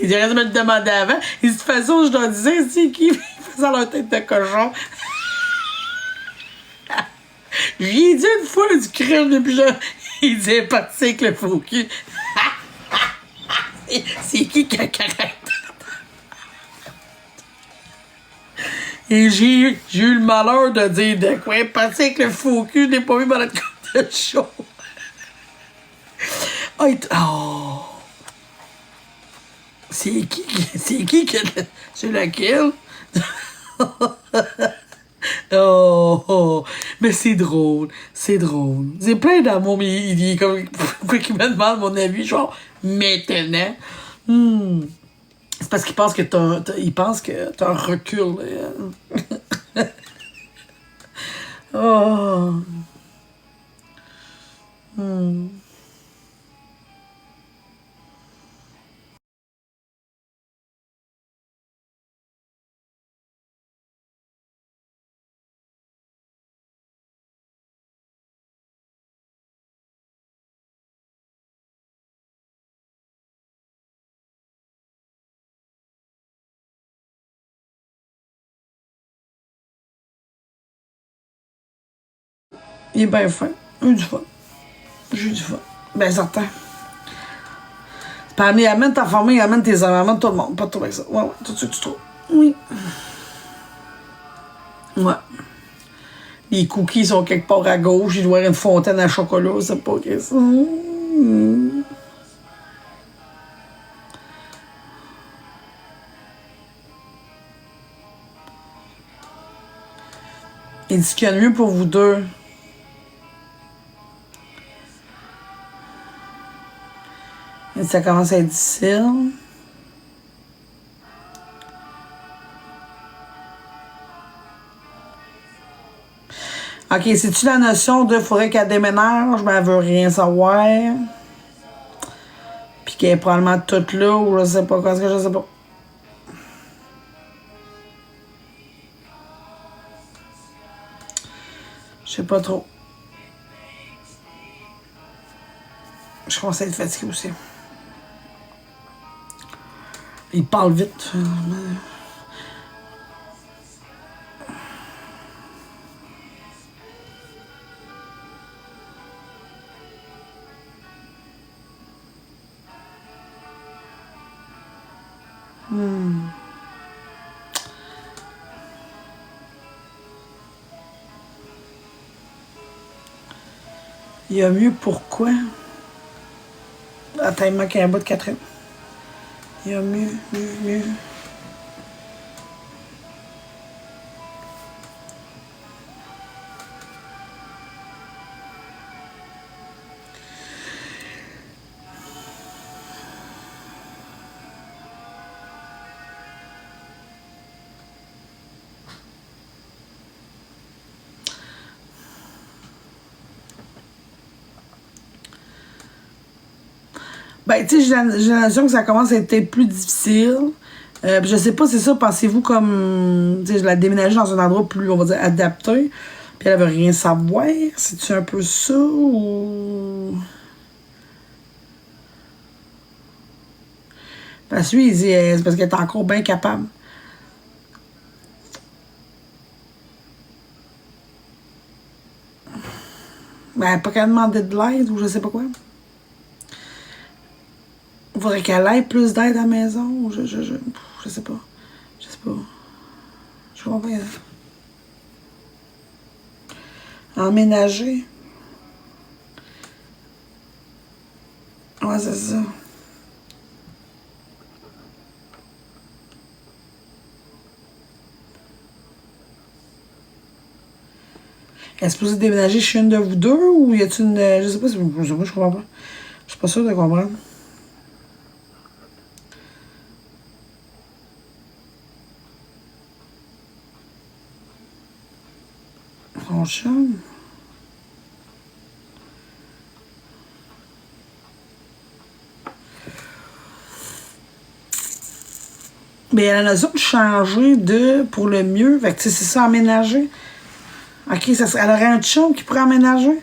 dit, arrête de me le demander avant. Il dit, de toute façon, je dois dire, c'est qui faisait leur tête de cochon. J'ai dit une fois du crème depuis genre. Il dit, parti avec le faux cul. C'est qui a caractère? Et j'ai eu le malheur de dire de quoi? Parti avec le faux cul, je l'ai pas vu dans notre coupe de show. Oh! C'est qui que. C'est laquelle? Oh! Mais c'est drôle. C'est drôle. C'est plein d'amour, mais il est comme. Pourquoi qu'il me demande mon avis, genre, maintenant? C'est parce qu'il pense que il pense que t'as un recul. Oh! Il est bien fin. J'ai eu du fun. J'ai eu du fun. Ben certain. Puis amène ta famille, amène tes amis, amène tout le monde. Pas de trouble avec ça. Ouais, tout de suite, tu trouves. Oui. Ouais. Les cookies sont quelque part à gauche. Il doit y avoir une fontaine à chocolat. C'est pas que ça. Il dit qu'il y a de mieux pour vous deux. Il dit que ça commence à être difficile. OK, c'est-tu la notion de faudrait qu'elle déménage, mais elle veut rien savoir? Puis qu'elle est probablement toute là, ou je sais pas, qu'est-ce que je sais pas. Je sais pas trop. Je commence à être fatiguée aussi. Il parle vite. Il y a mieux pourquoi? Attends, il manque un bout de 4 ans. Il y a mieux. Ben, tu sais, j'ai l'impression que ça commence à être peut-être plus difficile. Je sais pas, c'est ça, pensez-vous comme, tu sais, je la déménager dans un endroit plus, on va dire, adapté, puis elle veut rien savoir. C'est-tu un peu ça, ou... Parce que lui, il dit, c'est parce qu'elle est encore bien capable. Ben, elle n'a pas qu'à demander de l'aide, ou je sais pas quoi. Il faudrait qu'elle ait plus d'aide à la maison. Je sais pas. Je sais pas. Je comprends pas. Emménager. Ouais, c'est ça. Est-ce que vous déménager chez une de vous deux ou y a-t-il une. Je sais pas, je comprends pas. Je suis pas sûre de comprendre. Son chum. Mais elle a la notion de changer de pour le mieux. Fait que c'est ça, aménager. Ok, elle aurait un chum qui pourrait aménager.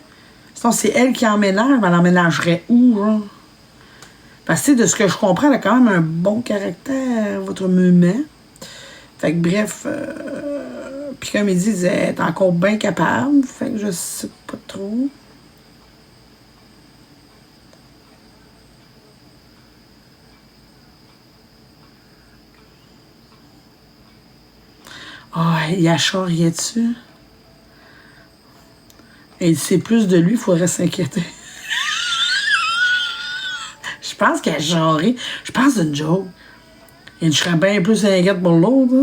Sinon, c'est elle qui emménage, mais elle emménagerait où, hein? Parce que de ce que je comprends, elle a quand même un bon caractère, votre maman. Fait que bref, puis comme il dit, elle est encore bien capable. Fait que je sais pas trop. Ah, oh, il a charrié dessus. Et c'est plus de lui, il faudrait s'inquiéter. Je pense qu'elle a charré. Je pense d'une joke. Et je serais bien plus inquiète pour l'autre.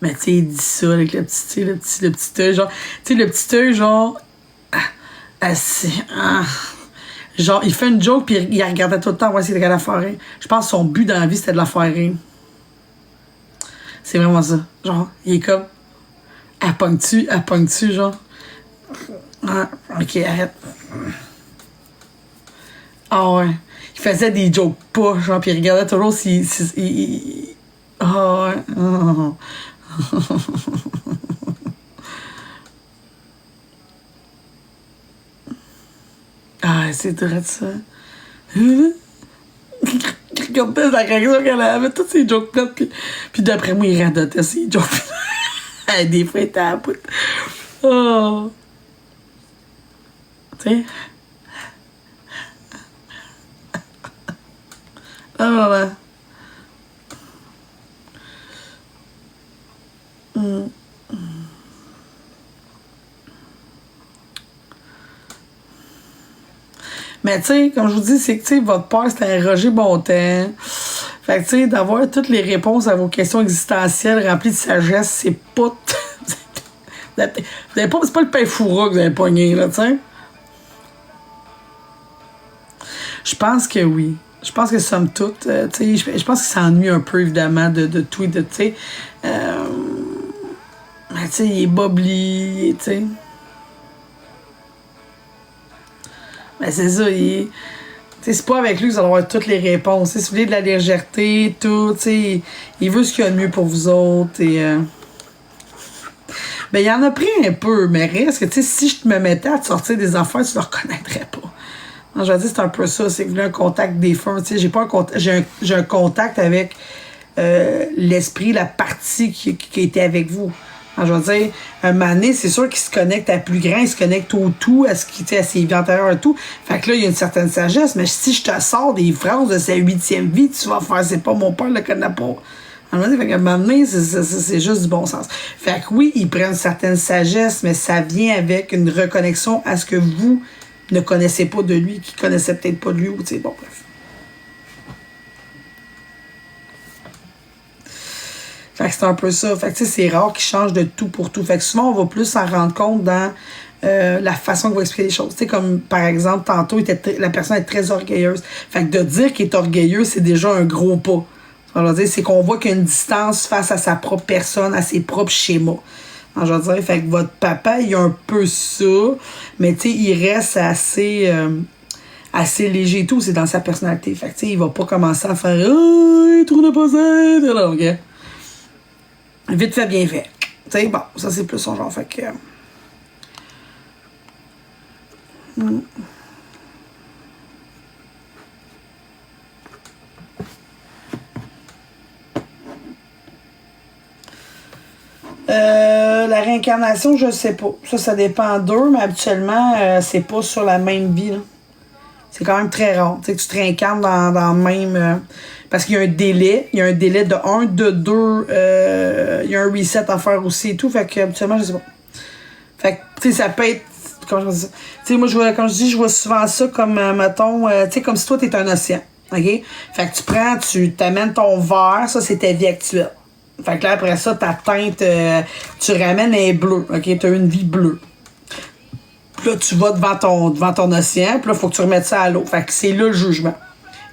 Mais tu sais, il dit ça avec le petit œil, genre. Tu sais, le petit œil, genre. Genre, il fait une joke, puis il regardait tout le temps, ouais, c'est de la faire rire. Je pense que son but dans la vie, c'était de la faire rire. C'est vraiment ça. Genre, il est comme. Elle pogne-tu, genre. Ah, ok, arrête. Ah ouais. Il faisait des jokes pas, genre, puis il regardait toujours si ah ouais. Oh. Ah, c'est vrai de ça. Regardez la réaction qu'elle avait, toutes ces jokes là, puis d'après moi, il radotait ces jokes. Des fois, il était à bout. Oh. Tu sais? Ah, voilà. Mais tu sais, comme je vous dis, c'est que tu sais, votre père, c'était un Roger Bontemps. Fait que tu sais, d'avoir toutes les réponses à vos questions existentielles remplies de sagesse, c'est pas... c'est pas le pain fourra que vous avez pogné, là, tu sais. Je pense que oui. Je pense que somme toute, tu sais, je pense qu'il s'ennuie un peu, évidemment, de tout et de, tu sais. Mais tu sais, il est bobli, tu sais. Mais c'est ça, c'est pas avec lui que vous allez avoir toutes les réponses. Si vous voulez de la légèreté, tout, t'sais, il veut ce qu'il y a de mieux pour vous autres. Et, ben, il en a pris un peu, mais reste que si je me mettais à te sortir des affaires, tu ne le reconnaîtrais pas. Non, je veux dire, c'est un peu ça. C'est que vous voulez un contact défunt. J'ai pas un contact. J'ai un contact avec l'esprit, la partie qui était avec vous. Alors, je veux dire, un moment donné, c'est sûr qu'il se connecte à plus grand, il se connecte au tout, à ce qui à ses vies antérieures et tout. Fait que là, il y a une certaine sagesse, mais si je te sors des phrases de sa 8e vie, tu vas faire, c'est pas mon père le connaît pas. Alors, fait qu'à un moment donné, c'est juste du bon sens. Fait que oui, il prend une certaine sagesse, mais ça vient avec une reconnexion à ce que vous ne connaissez pas de lui, qui connaissait peut-être pas de lui, ou tu sais, bon, bref. Fait que c'est un peu ça. Fait que tu sais, c'est rare qu'il change de tout pour tout. Fait que souvent, on va plus s'en rendre compte dans la façon qu'on va expliquer les choses. Tu sais, comme par exemple, tantôt, la personne est très orgueilleuse. Fait que de dire qu'il est orgueilleux, c'est déjà un gros pas. Alors, je veux dire, c'est qu'on voit qu'il y a une distance face à sa propre personne, à ses propres schémas. Alors, je veux dire, fait que votre papa, il a un peu ça, mais tu sais, il reste assez léger et tout. C'est dans sa personnalité. Fait que tu sais, il va pas commencer à faire « Oh, il trouve pas ça! » Alors, OK? Vite fait, bien fait. Tu sais, bon, ça c'est plus son genre. Fait que. La réincarnation, je sais pas. Ça dépend d'eux, mais habituellement, c'est pas sur la même vie. Là. C'est quand même très rare. Tu sais, que tu te réincarnes dans le même. Parce qu'il y a un délai. Il y a un délai de 1, de 2. Il y a un reset à faire aussi et tout. Fait que, habituellement, je sais pas. Fait que, tu sais, ça peut être. Comment je dis ça? Tu sais, moi, je vois souvent ça comme, mettons, tu sais, comme si toi, t'es un océan. OK? Fait que tu t'amènes ton verre. Ça, c'est ta vie actuelle. Fait que là, après ça, ta teinte, tu ramènes un bleu. OK? T'as une vie bleue. Puis là, tu vas devant ton océan, puis là, il faut que tu remettes ça à l'eau. Fait que c'est là le jugement.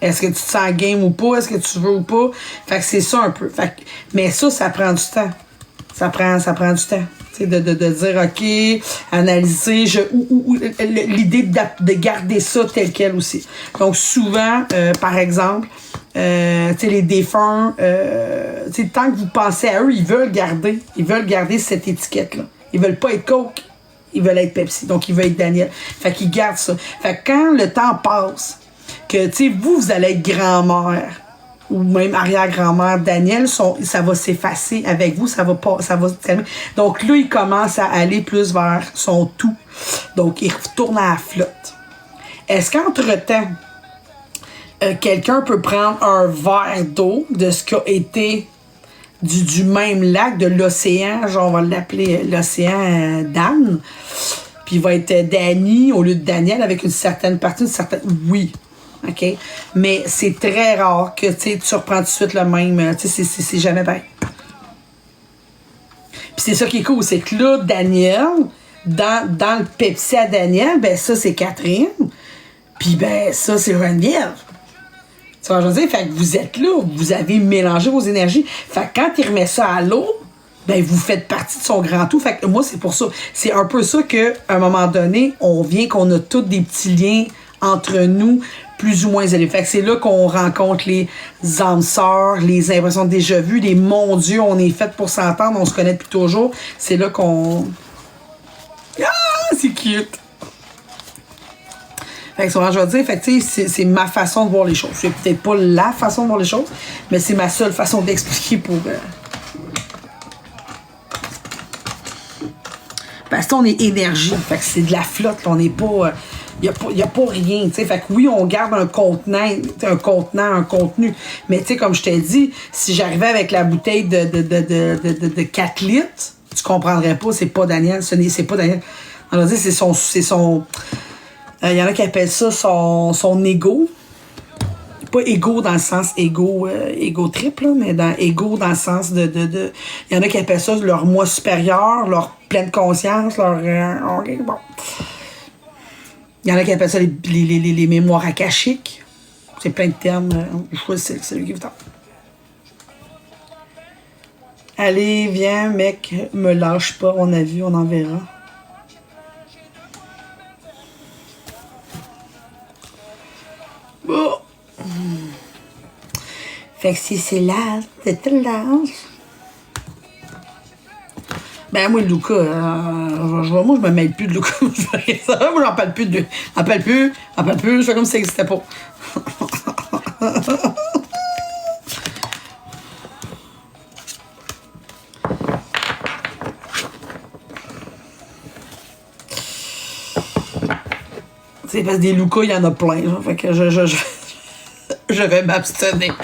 Est-ce que tu te sens game ou pas? Est-ce que tu veux ou pas? Fait que c'est ça un peu. Fait que, mais ça prend du temps. Ça prend du temps. Tu sais, de dire, OK, analyser, l'idée de garder ça tel quel aussi. Donc, souvent, par exemple, tu sais, les défunts, tu sais, tant que vous pensez à eux, ils veulent garder cette étiquette-là. Ils veulent pas être Coke. Ils veulent être Pepsi, donc ils veulent être Daniel. Fait qu'ils gardent ça. Fait que quand le temps passe, que, tu sais, vous allez être grand-mère, ou même arrière-grand-mère, Daniel, ça va s'effacer avec vous, ça va se calmer. Donc là, il commence à aller plus vers son tout. Donc, il retourne à la flotte. Est-ce qu'entre-temps, quelqu'un peut prendre un verre d'eau de ce qu'a été du même lac, de l'océan, genre on va l'appeler l'océan Dan, puis il va être Danny au lieu de Daniel avec une certaine partie, oui, OK? Mais c'est très rare que tu reprends tout de suite le même, tu sais, c'est jamais pareil. Puis c'est ça qui est cool, c'est que là, Daniel, dans le Pepsi à Daniel, ben ça c'est Catherine, puis ben ça c'est Geneviève. Tu vois, je veux dire, fait que vous êtes là, vous avez mélangé vos énergies. Fait que quand il remet ça à l'eau, ben vous faites partie de son grand tout. Fait que moi, c'est pour ça. C'est un peu ça qu'à un moment donné, qu'on a tous des petits liens entre nous, plus ou moins élevés. Fait que c'est là qu'on rencontre les âmes sœurs, les impressions de déjà vues, les mon Dieu, on est fait pour s'entendre, on se connaît depuis toujours. C'est là qu'on. Ah, c'est cute! Fait que souvent, je vais dire, fait que, c'est ma façon de voir les choses. C'est peut-être pas la façon de voir les choses, mais c'est ma seule façon d'expliquer pour. Parce qu'on est énergie. Fait que c'est de la flotte. On n'est pas. Il y a pas rien, tu sais. Fait que oui, on garde un contenant, un contenu. Mais tu sais, comme je t'ai dit, si j'arrivais avec la bouteille de 4 litres, tu comprendrais pas, c'est pas Daniel. C'est pas Daniel. On va dire, c'est son. Il y en a qui appellent ça son ego. Pas égo dans le sens égo trip, là, mais dans égo dans le sens de. Il y en a qui appellent ça leur moi supérieur, leur pleine conscience, leur. OK, bon. Il y en a qui appellent ça les mémoires akashiques. C'est plein de termes. Je choisis celui qui vous tente. Allez, viens, mec, me lâche pas, on a vu, on en verra. Oh. Fait que si c'est là, c'est tel l'âge. Ben moi, Luca, moi, je me mêle plus de Luca. Moi, j'en parle plus de... J'en parle plus, je fais comme si ça n'existait pas. C'est parce que des Luca, il y en a plein. Genre, fait que je vais m'abstenir.